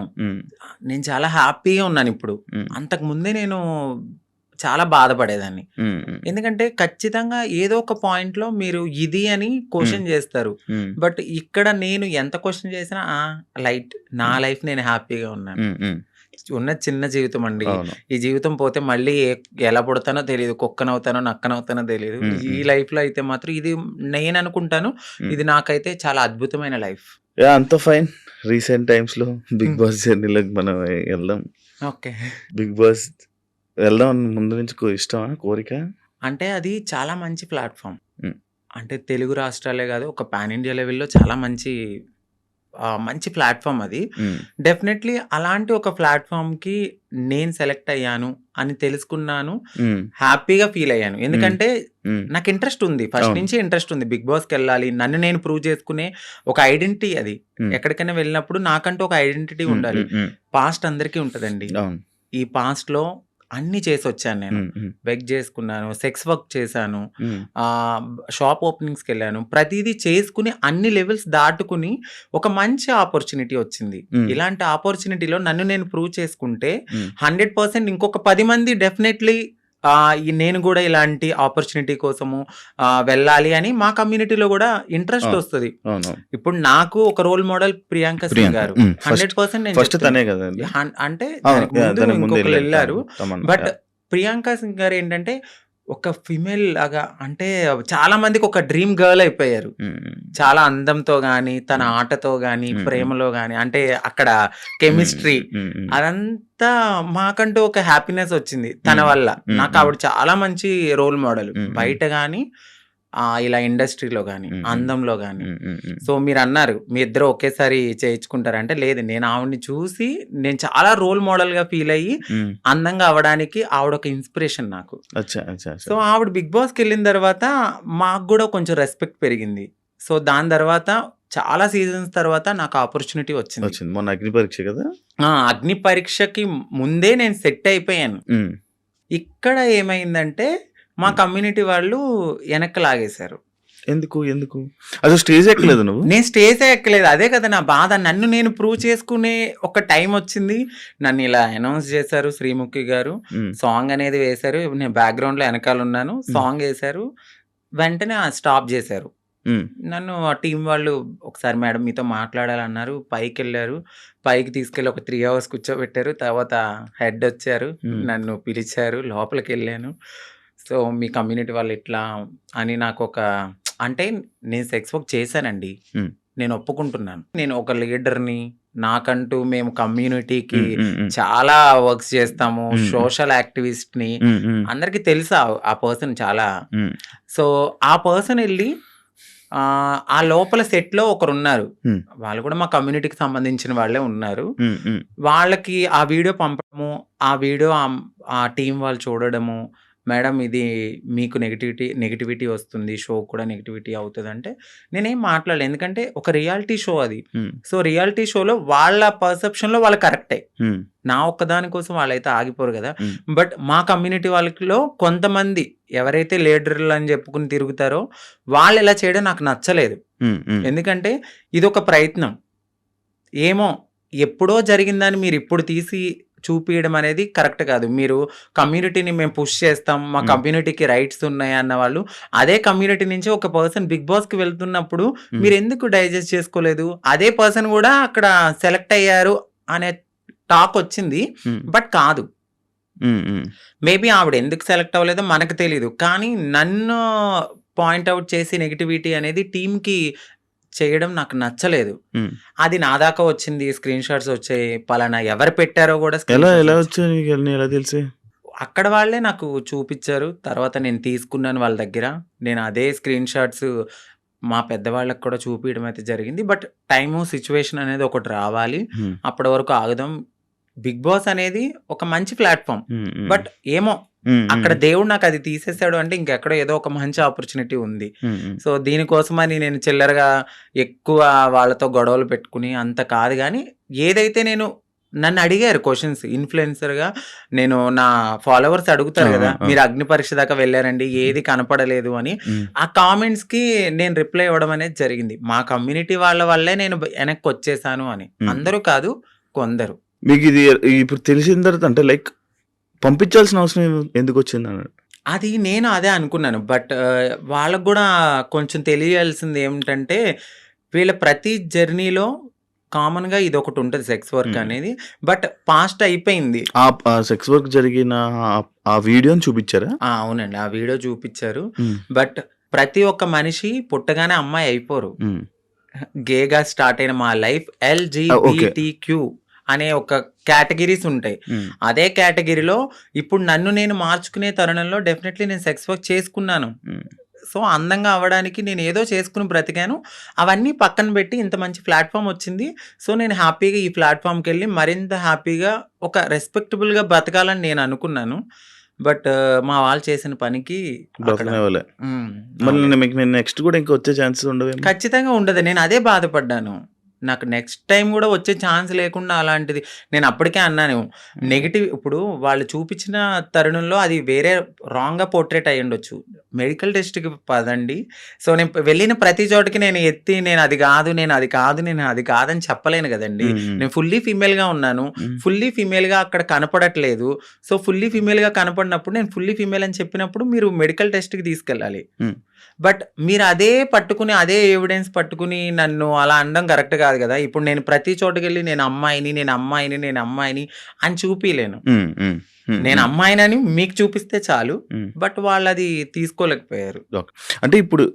నేను చాలా హ్యాపీగా ఉన్నాను ఇప్పుడు. అంతకు ముందే నేను చాలా బాధపడేదాన్ని. ఎందుకంటే ఖచ్చితంగా ఏదో ఒక పాయింట్ లో మీరు ఇది అని క్వశ్చన్ చేస్తారు. బట్ ఇక్కడ నేను ఎంత క్వశ్చన్ చేసినా లైట్, నా లైఫ్ నేను హ్యాపీగా ఉన్నాను. ఉన్న చిన్న జీవితం అండి, ఈ జీవితం పోతే మళ్ళీ ఎలా పుడతానో తెలియదు, కుక్కనవుతానో నక్కనవుతానో తెలియదు. ఈ లైఫ్ లో అయితే మాత్రం ఇది నేను అనుకుంటాను, ఇది నాకైతే చాలా అద్భుతమైన లైఫ్. అంత ఫైన్. రీసెంట్ టైమ్స్ లో బిగ్ బాస్ జర్నీలోకి మనం వెళ్దాం. ఓకే, బిగ్ బాస్ వెళ్దాం ముందు నుంచి ఇష్టమా, కోరిక? అంటే అది చాలా మంచి ప్లాట్ఫామ్. అంటే తెలుగు రాష్ట్రాలే కాదు, ఒక పాన్ ఇండియా లెవెల్లో చాలా మంచి ప్లాట్ఫామ్ అది. డెఫినెట్లీ అలాంటి ఒక ప్లాట్ఫామ్ కి నేను సెలెక్ట్ అయ్యాను అని తెలుసుకున్నాను, హ్యాపీగా ఫీల్ అయ్యాను. ఎందుకంటే నాకు ఇంట్రెస్ట్ ఉంది, ఫస్ట్ నుంచి ఇంట్రెస్ట్ ఉంది, బిగ్ బాస్కి వెళ్ళాలి, నన్ను నేను ప్రూవ్ చేసుకునే ఒక ఐడెంటిటీ. అది ఎక్కడికైనా వెళ్ళినప్పుడు నాకంటూ ఒక ఐడెంటిటీ ఉండాలి. పాస్ట్ అందరికీ ఉంటదండి. ఈ పాస్ట్ లో అన్ని చేసి వచ్చాను నేను. బెగ్ చేసుకున్నాను, సెక్స్ వర్క్ చేశాను, షాప్ ఓపెనింగ్స్కి వెళ్ళాను, ప్రతిదీ చేసుకుని అన్ని లెవెల్స్ దాటుకుని ఒక మంచి ఆపర్చునిటీ వచ్చింది. ఇలాంటి ఆపర్చునిటీలో నన్ను నేను ప్రూవ్ చేసుకుంటే 100% ఇంకొక 10 మంది డెఫినెట్లీ నేను కూడా ఇలాంటి ఆపర్చునిటీ కోసము వెళ్ళాలి అని మా కమ్యూనిటీలో కూడా ఇంట్రెస్ట్ వస్తుంది. ఇప్పుడు నాకు ఒక రోల్ మోడల్ ప్రియాంక సింగ్ గారు 100%. అంటే ఇంకొకరు వెళ్ళారు, బట్ ప్రియాంక సింగ్ గారు ఏంటంటే ఒక ఫీమేల్ లాగా అంటే చాలా మందికి ఒక డ్రీమ్ గర్ల్ అయిపోయారు. చాలా అందంతో గాని, తన ఆటతో గాని, ప్రేమలో గాని అంటే అక్కడ కెమిస్ట్రీ అదంతా మాకంటూ ఒక హ్యాపీనెస్ వచ్చింది తన వల్ల. నాకు ఆవిడ చాలా మంచి రోల్ మోడల్. బయట గాని ఇలా ఇండస్ట్రీలో గాని, అందంలో గాని. సో మీరన్నారు మీ ఇద్దరు ఒకేసారి చేయించుకుంటారంటే లేదు. నేను ఆవిడని చూసి నేను చాలా రోల్ మోడల్ గా ఫీల్ అయ్యి అందంగా అవ్వడానికి ఆవిడ ఒక ఇన్స్పిరేషన్ నాకు. సో ఆవిడ బిగ్ బాస్ కి వెళ్ళిన తర్వాత మాకు కూడా కొంచెం రెస్పెక్ట్ పెరిగింది. సో దాని తర్వాత చాలా సీజన్స్ తర్వాత నాకు ఆపర్చునిటీ వచ్చింది. మొన్న అగ్ని పరీక్ష కదా. అగ్ని పరీక్షకి ముందే నేను సెట్ అయిపోయాను. ఇక్కడ ఏమైందంటే మా కమ్యూనిటీ వాళ్ళు వెనక్కి లాగేశారు. ఎందుకు అసలు స్టేజ్ ఎక్కలేదు నువ్వు? నేను స్టేజ్ ఎక్కలేదు. అదే కదా నా బాధ. నన్ను నేను ప్రూవ్ చేసుకునే ఒక టైం వచ్చింది. నన్ను ఇలా అనౌన్స్ చేశారు శ్రీముఖి గారు. సాంగ్ అనేది వేశారు. నేను బ్యాక్గ్రౌండ్ లో వెనకాల ఉన్నాను. సాంగ్ వేశారు. వెంటనే స్టాప్ చేశారు. నన్ను ఆ టీం వాళ్ళు ఒకసారి మేడం మీతో మాట్లాడాలన్నారు. పైకి వెళ్ళారు. పైకి తీసుకెళ్ళి ఒక 3 hours కూర్చోబెట్టారు. తర్వాత హెడ్ వచ్చారు. నన్ను పిలిచారు. లోపలికి వెళ్ళాను. సో మీ కమ్యూనిటీ వాళ్ళు ఇట్లా అని నాకు ఒక అంటే నేను సెక్స్ వర్క్ చేశానండి. నేను ఒప్పుకుంటున్నాను. నేను ఒక లీడర్ని. నాకంటూ మేము కమ్యూనిటీకి చాలా వర్క్స్ చేస్తాము. సోషల్ యాక్టివిస్ట్ ని. అందరికి తెలుసా ఆ పర్సన్ చాలా. సో ఆ పర్సన్ వెళ్ళి ఆ లోపల సెట్ లో ఒకరు ఉన్నారు. వాళ్ళు కూడా మా కమ్యూనిటీకి సంబంధించిన వాళ్ళే ఉన్నారు. వాళ్ళకి ఆ వీడియో పంపడము, ఆ వీడియో ఆ టీం వాళ్ళు చూడడము, మేడం ఇది మీకు నెగిటివిటీ వస్తుంది, షో కూడా నెగిటివిటీ అవుతుంది అంటే నేనేం మాట్లాడలేదు. ఎందుకంటే ఒక రియాలిటీ షో అది. సో రియాలిటీ షోలో వాళ్ళ పర్సెప్షన్ లో వాళ్ళు కరెక్టే. నా ఒక్కదాని కోసం వాళ్ళైతే ఆగిపోరు కదా. బట్ మా కమ్యూనిటీ వాళ్ళలో కొంతమంది ఎవరైతే లీడర్లు అని చెప్పుకుని తిరుగుతారో వాళ్ళు ఇలా చేయడం నాకు నచ్చలేదు. ఎందుకంటే ఇది ఒక ప్రయత్నం. ఏమో ఎప్పుడో జరిగిందని మీరు ఇప్పుడు తీసి చూపించడం అనేది కరెక్ట్ కాదు. మీరు కమ్యూనిటీని మేము పుష్ చేస్తాం, మా కమ్యూనిటీకి రైట్స్ ఉన్నాయి అన్న వాళ్ళు అదే కమ్యూనిటీ నుంచి ఒక పర్సన్ బిగ్ బాస్ కి వెళ్తున్నప్పుడు మీరు ఎందుకు డైజెస్ట్ చేసుకోలేదు? అదే పర్సన్ కూడా అక్కడ సెలెక్ట్ అయ్యారు అనే టాక్ వచ్చింది. బట్ కాదు. మేబీ ఆవిడ ఎందుకు సెలెక్ట్ అవ్వలేదో మనకు తెలీదు. కానీ నన్ను పాయింట్అవుట్ చేసి నెగిటివిటీ అనేది టీంకి చేయడం నాకు నచ్చలేదు. అది నా దాకా వచ్చింది. స్క్రీన్ షాట్స్ వచ్చాయి. పలానా ఎవరు పెట్టారో కూడా తెలిసి అక్కడ వాళ్ళే నాకు చూపించారు. తర్వాత నేను తీసుకున్నాను వాళ్ళ దగ్గర. నేను అదే స్క్రీన్ షాట్స్ మా పెద్దవాళ్ళకి కూడా చూపించడం అయితే జరిగింది. బట్ టైము సిచ్యువేషన్ అనేది ఒకటి రావాలి. అప్పటి వరకు ఆగుదాం. బిగ్ బాస్ అనేది ఒక మంచి ప్లాట్ఫామ్. బట్ ఏమో అక్కడ దేవుడు నాకు అది తీసేసాడు అంటే ఇంకెక్కడో ఏదో ఒక మంచి ఆపర్చునిటీ ఉంది. సో దీనికోసమని నేను చిల్లరగా ఎక్కువ వాళ్ళతో గొడవలు పెట్టుకుని అంత కాదు. కానీ ఏదైతే నేను నన్ను అడిగారు క్వశ్చన్స్ ఇన్ఫ్లుయెన్సర్ గా, నేను నా ఫాలోవర్స్ అడుగుతారు కదా మీరు అగ్ని పరీక్ష దాకా వెళ్ళారండి ఏది కనపడలేదు అని. ఆ కామెంట్స్ కి నేను రిప్లై ఇవ్వడం అనేది జరిగింది. మా కమ్యూనిటీ వాళ్ళ వల్లే నేను వెనక్కి వచ్చేసాను అని. అందరూ కాదు, కొందరు. మీకు ఇది ఇప్పుడు తెలిసిన తర్వాత అంటే లైక్ పంపించాల్సిన అవసరం ఎందుకు వచ్చింది అన్నాడు. అది నేను అదే అనుకున్నాను. బట్ వాళ్ళకు కూడా కొంచెం తెలియాల్సింది ఏమిటంటే వీళ్ళ ప్రతి జర్నీలో కామన్ గా ఇది ఒకటి ఉంటుంది సెక్స్ వర్క్ అనేది. బట్ పాస్ట్ అయిపోయింది. ఆ సెక్స్ వర్క్ జరిగిన ఆ వీడియోని చూపించారా? అవునండి, ఆ వీడియో చూపించారు. బట్ ప్రతి ఒక్క మనిషి పుట్టగానే అమ్మాయి అయిపోరు. గేగా స్టార్ట్ అయిన మా లైఫ్ LGBTQ అనే ఒక కేటగిరీస్ ఉంటాయి. అదే కేటగిరీలో ఇప్పుడు నన్ను నేను మార్చుకునే తరుణంలో డెఫినెట్లీ నేను సెక్స్ వర్క్ చేసుకున్నాను. సో అందంగా అవ్వడానికి నేను ఏదో చేసుకుని బ్రతికాను. అవన్నీ పక్కన పెట్టి ఇంత మంచి ప్లాట్ఫామ్ వచ్చింది. సో నేను హ్యాపీగా ఈ ప్లాట్ఫామ్కి వెళ్ళి మరింత హ్యాపీగా ఒక రెస్పెక్టబుల్గా బ్రతకాలని నేను అనుకున్నాను. బట్ మా వాళ్ళు చేసిన పనికి నెక్స్ట్ కూడా ఇంకా వచ్చే ఛాన్సెస్ ఉండవు. ఖచ్చితంగా ఉండదు. నేను అదే బాధపడ్డాను. నాకు నెక్స్ట్ టైం కూడా వచ్చే ఛాన్స్ లేకుండా అలాంటిది నేను అప్పటికే అన్నాను. నెగిటివ్ ఇప్పుడు వాళ్ళు చూపించిన తరుణంలో అది వేరే రాంగ్గా పోర్ట్రేట్ అయ్యి ఉండొచ్చు. మెడికల్ టెస్ట్కి పదండి. సో నేను వెళ్ళిన ప్రతి చోటకి నేను ఎత్తి నేను అది కాదు నేను అది కాదు నేను అది కాదని చెప్పలేను కదండి. నేను ఫుల్లీ ఫీమేల్గా ఉన్నాను. ఫుల్లీ ఫీమేల్గా అక్కడ కనపడట్లేదు. సో ఫుల్లీ ఫీమేల్గా కనపడినప్పుడు నేను ఫుల్లీ ఫీమేల్ అని చెప్పినప్పుడు మీరు మెడికల్ టెస్ట్కి తీసుకెళ్ళాలి. బట్ మీరు అదే పట్టుకుని అదే ఎవిడెన్స్ పట్టుకుని నన్ను అలా అనడం కరెక్ట్ కాదు కదా. ఇప్పుడు నేను ప్రతి చోటుకి వెళ్ళి నేను అమ్మాయిని అని చూపించలేను. నేను అమ్మాయినని మీకు చూపిస్తే చాలు, బట్ వాళ్ళు అది తీసుకోలేకపోయారు. అంటే ఇప్పుడు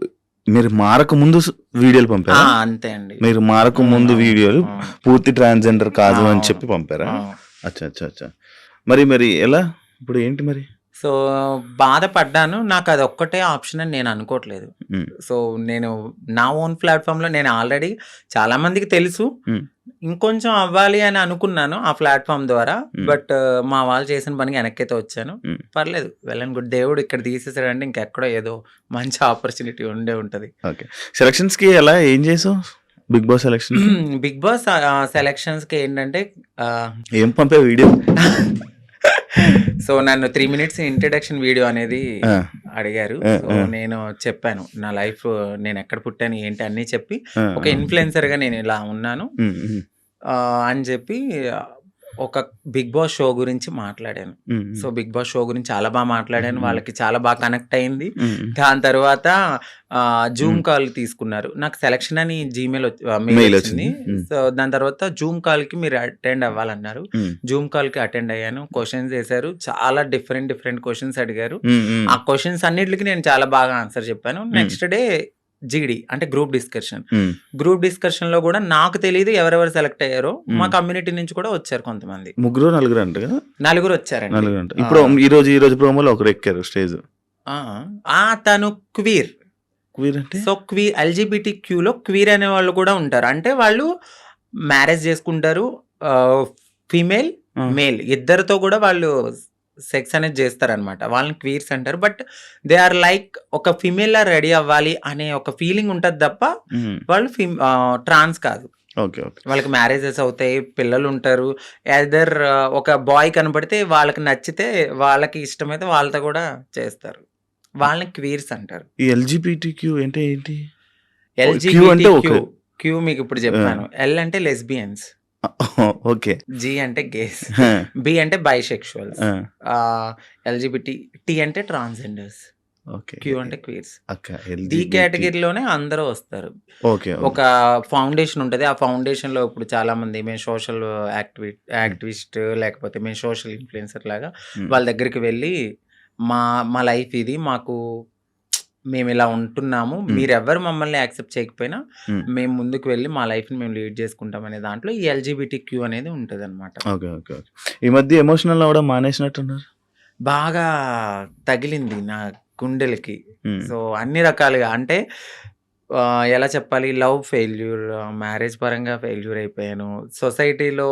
మీరు మారక ముందు వీడియోలు పంపారా? అంతే అండి. మీరు మారక ముందు వీడియోలు పూర్తి ట్రాన్స్జెండర్ కాదు అని చెప్పి పంపారా? అచ్చా అచ్చా అచ్చా. మరి ఎలా ఇప్పుడు ఏంటి మరి? సో బాధపడ్డాను. నాకు అది ఒక్కటే ఆప్షన్ అని నేను అనుకోవట్లేదు. సో నేను నా ఓన్ ప్లాట్ఫామ్లో నేను ఆల్రెడీ చాలా మందికి తెలుసు, ఇంకొంచెం అవ్వాలి అని అనుకున్నాను ఆ ప్లాట్ఫామ్ ద్వారా. బట్ మా వాళ్ళు చేసిన పనికి వెనక్కైతే వచ్చాను. పర్లేదు, వెళ్ళని గుడ్. దేవుడు ఇక్కడ తీసేసాడంటే ఇంకెక్కడో ఏదో మంచి ఆపర్చునిటీ ఉండే ఉంటది. ఓకే. సెలక్షన్స్ కి ఎలా ఏం చేసావు? Bigg Boss selection Bigg Boss selections కి ఏంటంటే ఏం పంపే వీడియో? సో నన్ను 3 minutes ఇంట్రడక్షన్ వీడియో అనేది అడిగారు. సో నేను చెప్పాను నా లైఫ్, నేను ఎక్కడ పుట్టాను ఏంటి అన్నీ చెప్పి, ఒక ఇన్ఫ్లుయెన్సర్ గా నేను ఇలా ఉన్నాను అని చెప్పి ఒక బిగ్ బాస్ షో గురించి మాట్లాడాను. సో బిగ్ బాస్ షో గురించి చాలా బాగా మాట్లాడాను, వాళ్ళకి చాలా బాగా కనెక్ట్ అయింది. దాని తర్వాత జూమ్ కాల్ తీసుకున్నారు. నాకు సెలక్షన్ అని జీమెయిల్ మెయిల్ వచ్చింది. సో దాని తర్వాత జూమ్ కాల్ కి మీరు అటెండ్ అవ్వాలన్నారు. జూమ్ కాల్ కి అటెండ్ అయ్యాను. క్వశ్చన్స్ వేశారు, చాలా డిఫరెంట్ క్వశ్చన్స్ అడిగారు. ఆ క్వశ్చన్స్ అన్నిటికి నేను చాలా బాగా ఆన్సర్ చెప్పాను. నెక్స్ట్ డే జీడి అంటే గ్రూప్ డిస్కషన్ లో కూడా నాకు తెలియదు ఎవరెవరు సెలెక్ట్ అయ్యారో. మా కమ్యూనిటీ నుంచి కూడా వచ్చారు కొంతమంది, 3-4 అంట కదా? 4 వచ్చారండి. ఇప్పుడు ఈ రోజు ప్రోమోలో ఒకరు ఎక్కారు స్టేజ్. తను క్వీర్ అంటే సో LGBTQ లో క్వీర్ అనే వాళ్ళు కూడా ఉంటారు. అంటే వాళ్ళు మ్యారేజ్ చేసుకుంటారు, ఫీమేల్ మేల్ ఇద్దరితో కూడా వాళ్ళు సెక్స్ అనేది చేస్తారనమాట. వాళ్ళని క్వీర్స్ అంటారు. బట్ దే ఆర్ లైక్ ఒక ఫిమేల్ లా రెడీ అవ్వాలి అనే ఒక ఫీలింగ్ ఉంటది తప్ప వాళ్ళు ట్రాన్స్ కాదు. వాళ్ళకి మ్యారేజెస్ అవుతాయి, పిల్లలు ఉంటారు. ఎదర్ ఒక బాయ్ కనబడితే వాళ్ళకి నచ్చితే, వాళ్ళకి ఇష్టమైతే వాళ్ళతో కూడా చేస్తారు. వాళ్ళని క్వీర్స్ అంటారు. ఈ LGBTQ అంటే ఏంటి? క్యూ మీకు ఇప్పుడు చెప్పాను. L అంటే లెస్బియన్స్, ఓకే. G అంటే గేస్, B అంటే బైసెక్షువల్స్, LGBT, T అంటే ట్రాన్స్జెండర్స్, Q అంటే క్వీర్స్. D కేటగిరీలోనే అందరూ వస్తారు. ఒక ఫౌండేషన్ ఉంటది. ఆ ఫౌండేషన్ లో ఇప్పుడు చాలా మంది మేము సోషల్ యాక్టివిస్ట్ లేకపోతే మేము సోషల్ ఇన్ఫ్లుయెన్సర్ లాగా వాళ్ళ దగ్గరికి వెళ్ళి మా లైఫ్ ఇది, మేము ఇలా ఉంటున్నాము, మీరెవ్వరు మమ్మల్ని యాక్సెప్ట్ చేయకపోయినా మేము ముందుకు వెళ్ళి మా లైఫ్ని మేము లీడ్ చేసుకుంటాం అనే దాంట్లో ఈ LGBTQ అనేది ఉంటుంది అనమాట. ఈ మధ్య ఎమోషనల్ అవ్వడం మానేసినట్టున్నారు. బాగా తగిలింది నా గుండెలకి. సో అన్ని రకాలుగా అంటే ఎలా చెప్పాలి, లవ్ ఫెయిల్యూర్, మ్యారేజ్ పరంగా ఫెయిల్యూర్ అయిపోయాను. సొసైటీలో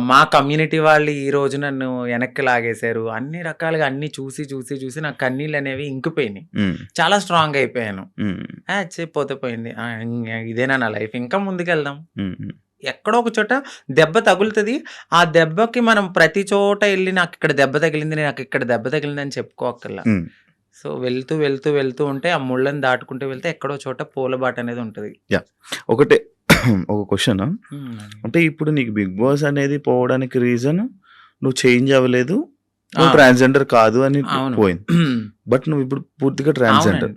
మా కమ్యూనిటీ వాళ్ళు ఈ రోజు నన్ను వెనక్కి లాగేశారు. అన్ని రకాలుగా అన్ని చూసి నాకు కన్నీళ్ళు అనేవి ఇంకిపోయినాయి. చాలా స్ట్రాంగ్ అయిపోయాను. పోతే పోయింది, ఇదేనా నా లైఫ్, ఇంకా ముందుకెళ్దాం. ఎక్కడో ఒక చోట దెబ్బ తగులుతుంది. ఆ దెబ్బకి మనం ప్రతి చోట వెళ్ళి నాకు ఇక్కడ దెబ్బ తగిలింది అని చెప్పుకోక్కర్లా. సో వెళ్తూ ఉంటే ఆ ముళ్ళని దాటుకుంటూ వెళ్తే ఎక్కడో చోట పూలబాట అనేది ఉంటుంది. ఒకటే ఒక క్వశ్చన్, అంటే ఇప్పుడు నీకు బిగ్ బాస్ అనేది పోవడానికి రీజన్ నువ్వు చేంజ్ అవ్వలేదు, నువ్వు ట్రాన్స్జెండర్ కాదు అని పోయింది. బట్ నువ్వు ఇప్పుడు పూర్తిగా ట్రాన్స్జెండర్.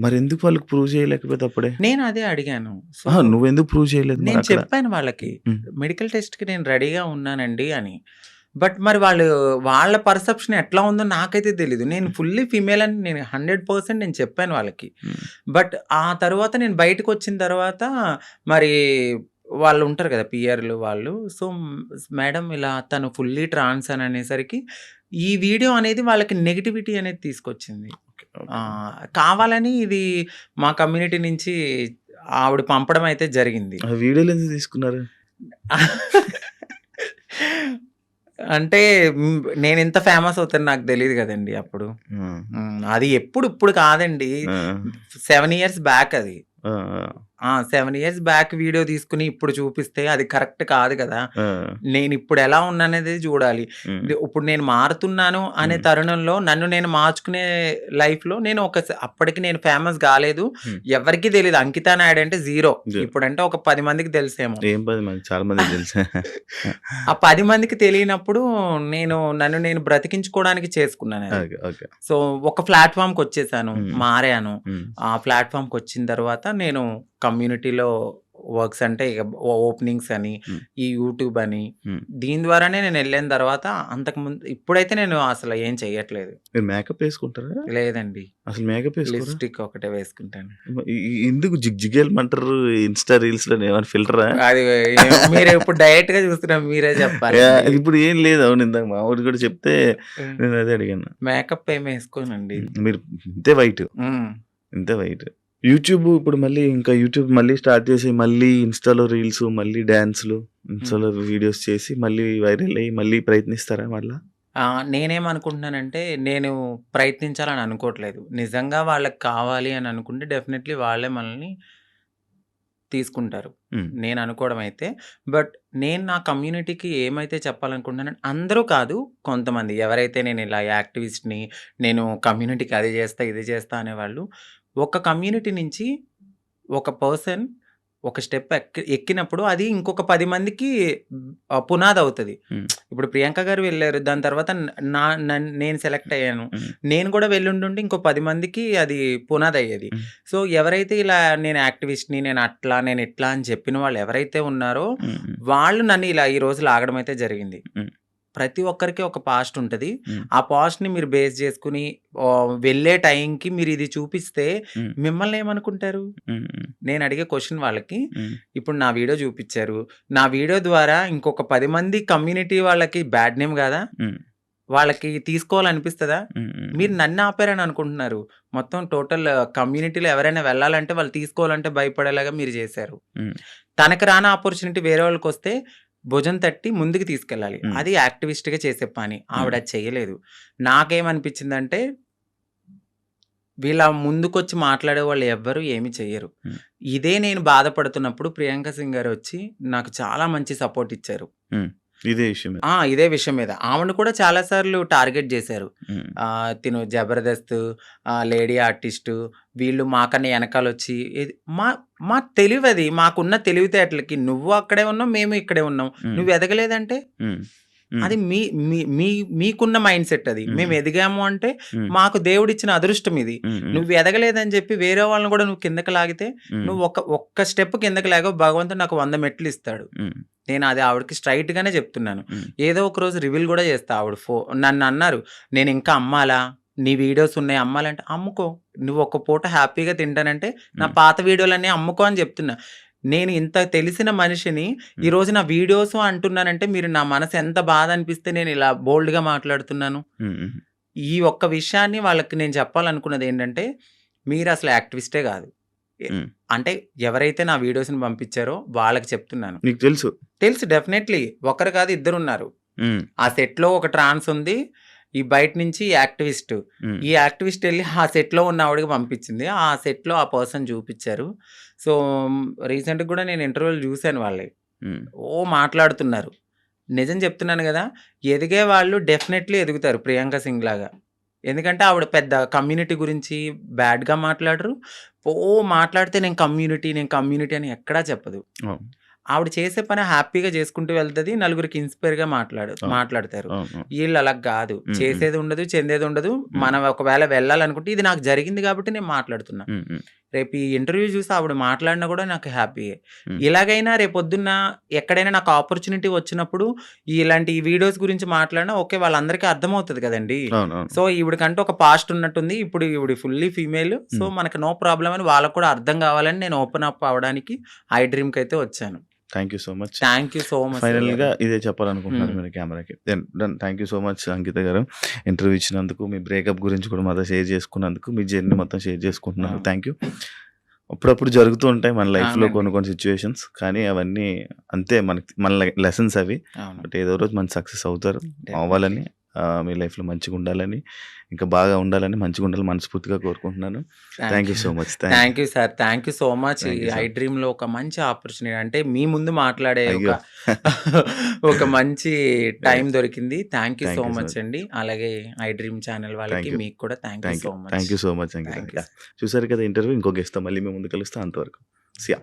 మరి ఎందుకు వాళ్ళకి ప్రూవ్ చేయలేకపోతే అప్పుడే? నేను అదే అడిగాను. నువ్వెందుకు ప్రూవ్ చేయలేదు? నేను చెప్పాను వాళ్ళకి, మెడికల్ టెస్ట్ కి నేను రెడీగా ఉన్నానండి అని. బట్ మరి వాళ్ళ పర్సెప్షన్ ఎట్లా ఉందో నాకైతే తెలీదు. నేను ఫుల్లీ ఫీమేల్ అని నేను 100% నేను చెప్పాను వాళ్ళకి. బట్ ఆ తర్వాత నేను బయటకు వచ్చిన తర్వాత మరి వాళ్ళు ఉంటారు కదా పిఆర్లు వాళ్ళు. సో మేడం ఇలా తను ఫుల్లీ ట్రాన్స్ అని అనేసరికి ఈ వీడియో అనేది వాళ్ళకి నెగిటివిటీ అనేది తీసుకొచ్చింది. కావాలని ఇది మా కమ్యూనిటీ నుంచి ఆవిడ పంపడం అయితే జరిగింది. వీడియోలు ఎందుకు తీసుకున్నారు? అంటే నేను ఇంత ఫేమస్ అవుతాను నాకు తెలియదు కదండి అప్పుడు. అది ఇప్పుడు కాదండి, 7 years బ్యాక్. అది 7 years బ్యాక్ వీడియో తీసుకుని ఇప్పుడు చూపిస్తే అది కరెక్ట్ కాదు కదా. నేను ఇప్పుడు ఎలా ఉన్నానేది చూడాలి. ఇప్పుడు నేను మారుతున్నాను అనే తరుణంలో నన్ను నేను మార్చుకునే లైఫ్ లో నేను అప్పటికి నేను ఫేమస్ కాలేదు, ఎవరికి తెలియదు. అంకితా నాయుడు అంటే 0. ఇప్పుడంటే ఒక 10 మందికి తెలిసేమో. చాలా మంది తెలుసు. ఆ 10 మందికి తెలియనప్పుడు నన్ను నేను బ్రతికించుకోవడానికి చేసుకున్నాను. సో ఒక ప్లాట్ఫామ్ కి వచ్చేసాను, మారాను. ఆ ప్లాట్ఫామ్ కి వచ్చిన తర్వాత నేను కమ్యూనిటీలో వర్క్స్ అంటే ఇక ఓపెనింగ్స్ అని, హ్మ్. ఈ యూట్యూబ్ అని, హ్మ్. దీని ద్వారానే నేను వెళ్ళిన తర్వాత అంతకుముందు ఇప్పుడైతే నేను అసలు ఏం చెయ్యట్లేదు. మీరు మేకప్ వేసుకుంటారా? లేదండి. అసలు మేకప్ వేసుకోరా? లిప్‌స్టిక్ ఒకటే వేసుకుంటాను. ఎందుకు జిగేలమంటారు ఇన్స్టా రీల్స్ లో ఏమైనా ఫిల్టరా? అది మీరు ఇప్పుడు డైరెక్ట్‌గా చూస్తున్నారు, మీరే చెప్పాలండి. ఇప్పుడు ఏం లేదు. అవును, ఇందాక మా వాడు కూడా చెప్తే హ్మ్. నేను అదే అడిగాను. మేకప్ ఏమి వేసుకోనండి. మీరు ఇంతే వైట్, హ్మ్. ఇంతే వైట్. యూట్యూబ్ ఇప్పుడు మళ్ళీ ఇంకా యూట్యూబ్ మళ్ళీ స్టార్ట్ చేసి మళ్ళీ ఇన్స్టాలో రీల్స్, మళ్ళీ డాన్స్‌లు, ఇన్స్టాలో వీడియోస్ చేసి మళ్ళీ వైరల్ అయ్యి మళ్ళీ ప్రయత్నిస్తారా మళ్ళా? నేనేమనుకుంటున్నానంటే, నేను ప్రయత్నించాలని అనుకోవట్లేదు. నిజంగా వాళ్ళకి కావాలి అని అనుకుంటే డెఫినెట్‌లీ వాళ్ళే మనల్ని తీసుకుంటారు. హ్మ్. నేను అనుకోవడం అయితే. బట్ నేను నా కమ్యూనిటీకి ఏమైతే చెప్పాలనుకుంటున్నానంటే, అందరూ కాదు, కొంతమంది ఎవరైతే నేను ఇలా యాక్టివిస్ట్‌ని, నేను కమ్యూనిటీకి అది చేస్తా, ఇది చేస్తా అనేవాళ్ళు, ఒక కమ్యూనిటీ నుంచి ఒక పర్సన్ ఒక స్టెప్ ఎక్కినప్పుడు అది ఇంకొక 10 మందికి పునాదవుతది. హ్మ్. ఇప్పుడు ప్రియాంక గారు వెళ్లారు. దాని తర్వాత నేను సెలెక్ట్ అయ్యాను. హ్మ్. నేను కూడా వెళ్ళుండుంటే ఇంకో 10 మందికి అది పునాదయ్యేది. హ్మ్. సో, ఎవరైతే ఇలా నేను యాక్టివిస్ట్‌ని, నేను అట్లా, నేను ఇట్లా అని చెప్పిన వాళ్ళు ఎవరైతే ఉన్నారో, హ్మ్. వాళ్ళు నన్ను ఇలా ఈ రోజు లాగడం అయితే జరిగింది. హ్మ్. ప్రతి ఒక్కరికి ఒక పాస్ట్ ఉంటది. హ్మ్. ఆ పాస్ట్‌ని మీరు బేస్ చేసుకొని వెళ్ళే టైంకి మీరు ఇది చూపిస్తే హ్మ్. మిమ్మల్ని ఏమనుకుంటారు? హ్మ్. హ్మ్. నేను అడిగే క్వెషన్ వాళ్ళకి, హ్మ్. ఇప్పుడు నా వీడియో చూపిచ్చారు. నా వీడియో ద్వారా ఇంకొక 10 మంది కమ్యూనిటీ వాళ్ళకి బ్యాడ్ నేమ్ గాదా? హ్మ్. వాళ్ళకి తీసుకోవాలనిపిస్తదా? హ్మ్. మీరు నన్ను ఆపారని అనుకుంటున్నారు. మొత్తం టోటల్ కమ్యూనిటీలో ఎవరైనా వెళ్ళాలంటే వాళ్ళు తీసుకోవాలంటే భయపడేలాగా మీరు చేశారు. హ్మ్. తనకు రాని ఆపర్చునిటీ వేరే వాళ్ళకొస్తే భుజం తట్టి ముందుకు తీసుకెళ్ళాలి. హ్మ్. అది యాక్టివిస్ట్‌గా చేసే పని. ఆవిడ హ్మ్. అది చేయలేదు. నాకేమనిపించిందంటే, వీళ్ళ ముందుకొచ్చి మాట్లాడేవాళ్ళు ఎవ్వరు ఏమి చెయ్యరు. హ్మ్. ఇదే నేను బాధపడుతున్నప్పుడు ప్రియాంక సింగ్ గారొచ్చి నాకు చాలా మంచి సపోర్ట్ ఇచ్చారు. హ్మ్. ఇదే విషయమే. ఇదే విషయం మీద. ఆమెను కూడా చాలా సార్లు టార్గెట్ జేశారు. హ్మ్. తిను 'జబర్దస్త్', లేడీ ఆర్టిస్టు, వీళ్ళు మాకన్నా ఎనకాలొచ్చి మా మా తెలివది. మాకున్న తెలివితేటలకి నువ్వు అక్కడే ఉన్నావు, మేము ఇక్కడే ఉన్నాం. హ్మ్. నువ్వు ఎదగలేదంటే? హ్మ్. హ్మ్. అది మీ మీ మీ మీకున్న మైండ్‌సెట్ అది. హ్మ్. మేము ఎదిగాము అంటే హ్మ్. మాకు దేవుడిచ్చిన అదృష్టం ఇది. హ్మ్. హ్మ్. నువ్వు ఎదగలేదని చెప్పి వేరే వాళ్ళని కూడా నువ్వు కిందకి లాగితే, హ్మ్. నువ్వు ఒక్క స్టెప్ కిందకి లాగావు, భగవంతుడు నాకు 100 మెట్లు ఇస్తాడు. హ్మ్. నేను అది ఆవిడకి స్ట్రెయిట్‌గానే చెప్తున్నాను. హ్మ్. ఏదో ఒక రోజు రివీల్ కూడా చేస్తా. ఆవిడ నన్నన్నారు, "నేను ఇంకా అమ్మాలా? నీ వీడియోస్ ఉన్నాయి అమ్మాలంటే" అమ్ముకో. నువ్వు ఒక పూట హ్యాపీగా తింటానంటే నా హ్మ్. పాత వీడియోలన్నీ అమ్ముకో అని చెప్తున్నా. నేను ఇంత తెలిసిన మనిషిని ఈరోజు నా వీడియోసు అంటున్నానంటే మీరు నా మనసు ఎంత బాధ అనిపిస్తే నేను ఇలా బోల్డ్‌గా మాట్లాడుతున్నాను. హ్మ్. హ్మ్. ఈ ఒక్క విషయాన్ని వాళ్ళకి నేను చెప్పాలనుకున్నదేంటంటే, మీరసలు యాక్టివిస్టే గాదు. ఎ హ్మ్. అంటే ఎవరైతే నా వీడియోస్‌ని పంపించారో వాళ్ళకి చెప్తున్నాను. నీకు తెలుసు. తెలుసు, డెఫినైట్‌లీ. ఒకరు కాదు, ఇద్దరున్నారు. హ్మ్. ఆ సెట్‌లో ఒక ట్రాన్స్ ఉంది. ఈ బయట నుంచి యాక్టివిస్ట్. హ్మ్. ఈ యాక్టివిస్ట్ ఎళ్లి ఆ సెట్‌లో ఉన్న ఆవిడకి పంపించింది. ఆ సెట్‌లో ఆ పర్సన్ చూపిచ్చారు. సో, రీసెంట్‌గా గూడా నేను ఇంటర్వ్యూలు జూసాను వాళ్ళయి. హ్మ్. మాట్లాడుతున్నారు. నిజం చెప్తున్నాను గదా! ఎదిగే వాళ్ళు డెఫినెట్‌లీ ఎదుగుతారు ప్రియాంక సింగ్ లాగా. ఎందుకంటే ఆవిడ పెద్ద కమ్యూనిటీ గురించి బ్యాడ్‌గా మాట్లాడరు. మాట్లాడితే నేను కమ్యూనిటీ అని ఎక్కడా చెప్పదు. అవును. ఆవిడ చేసే పని హ్యాపీగా చేసుకుంటూ వెళ్తది. నలుగురికి ఇన్‌స్పైర్‌గా అవును. మాట్లాడతారు. అవును. ఈళ్ళు అలా గాదు. హ్మ్. హ్మ్. చేసేది ఉండదు, చెందేది ఉండదు. హ్మ్. మనం ఒకవేళ వెళ్ళాలనుకుంటే ఇది నాకు జరిగింది గాబట్టి నేను మాట్లాడుతున్నా. హ్మ్. హ్మ్. రేపు ఈ ఇంటర్వ్యూ చూసి ఆవిడ మాట్లాడినా గూడా నాకు హ్యాపీయే. హ్మ్. ఇలాగైనా రేపొద్దున్న ఎక్కడైనా నాకు ఆపర్చునిటీ వచ్చినప్పుడు ఇలాంటి వీడియోస్ గురించి మాట్లాడినా ఓకే, వాళ్ళందరికీ అర్థమవుతది కదండీ! అవునవును. సో, ఈవిడకంటూ ఒక పాస్ట్ ఉన్నట్టుంది. ఇప్పుడు ఈవిడ ఫుల్లీ ఫీమేల్. సో, హ్మ్. మనకు నో ప్రాబ్లమ్ అని వాళ్ళకి కూడా అర్థం కావాలని నేను ఓపెన్ అప్ అవ్వడానికి ఐ డ్రీమ్‌కైతే వచ్చాను. Thank you so much. Thank you so much ఫైనల్‌గా గారు. ఇదే చెప్పాలనుకుంటున్నారు హ్మ్. మీరు కెమెరాకి. Done. Thank you so much Ankita గారు. ఇంటర్వ్యూ ఇచ్చినందుకు, మీ బ్రేకప్ గురించి కూడా మాతో షేర్ చేసుకున్నందుకు, మీ జర్నీ మొత్తం షేర్ చేసుకుంటున్నారు. అవును. Thank you. అప్పుడప్పుడు జరుగుతూ ఉంటాయి మన లైఫ్‌లో అవునండి. కొన్ని సిట్యుయేషన్స్. కానీ అవన్నీ అంతే, మన లెసన్స్ అవి. అవును. బట్ ఏదో రోజు మంచి సక్సెస్ అవుతారు. డెఫినెట్‌లీ. అవ్వాలని, మీ లైఫ్‌లో మంచిగుండాలని, ఇంకా బాగా ఉండాలని, మంచిగుండాలని మనస్ఫూర్తిగా కోరుకుంటున్నాను. Thank thank you you. So much. Thank you sir. Thank you so much. ఈ థాంక్ యూ ఐ సార్. డ్రీమ్‌లో ఒక మంచి ఆపర్చునిటీ అంటే మీ ముందు మాట్లాడే అయ్యో! ఒక మంచి టైం రైట్. దొరికింది. Thank you so thank you so much much. అండి. అలాగే ఐ డ్రీమ్ ఛానల్ వాళ్ళకి థాంక్ యూ. మీకు కూడా thank you thank you. So much. Thank you so much Ankita. Thank you. చూసారు కదా ఇంటర్వ్యూ. ఇంకో గెస్ట్‌తో మళ్ళీ మీ ముందుకు కలుస్తా. అంతవరకు.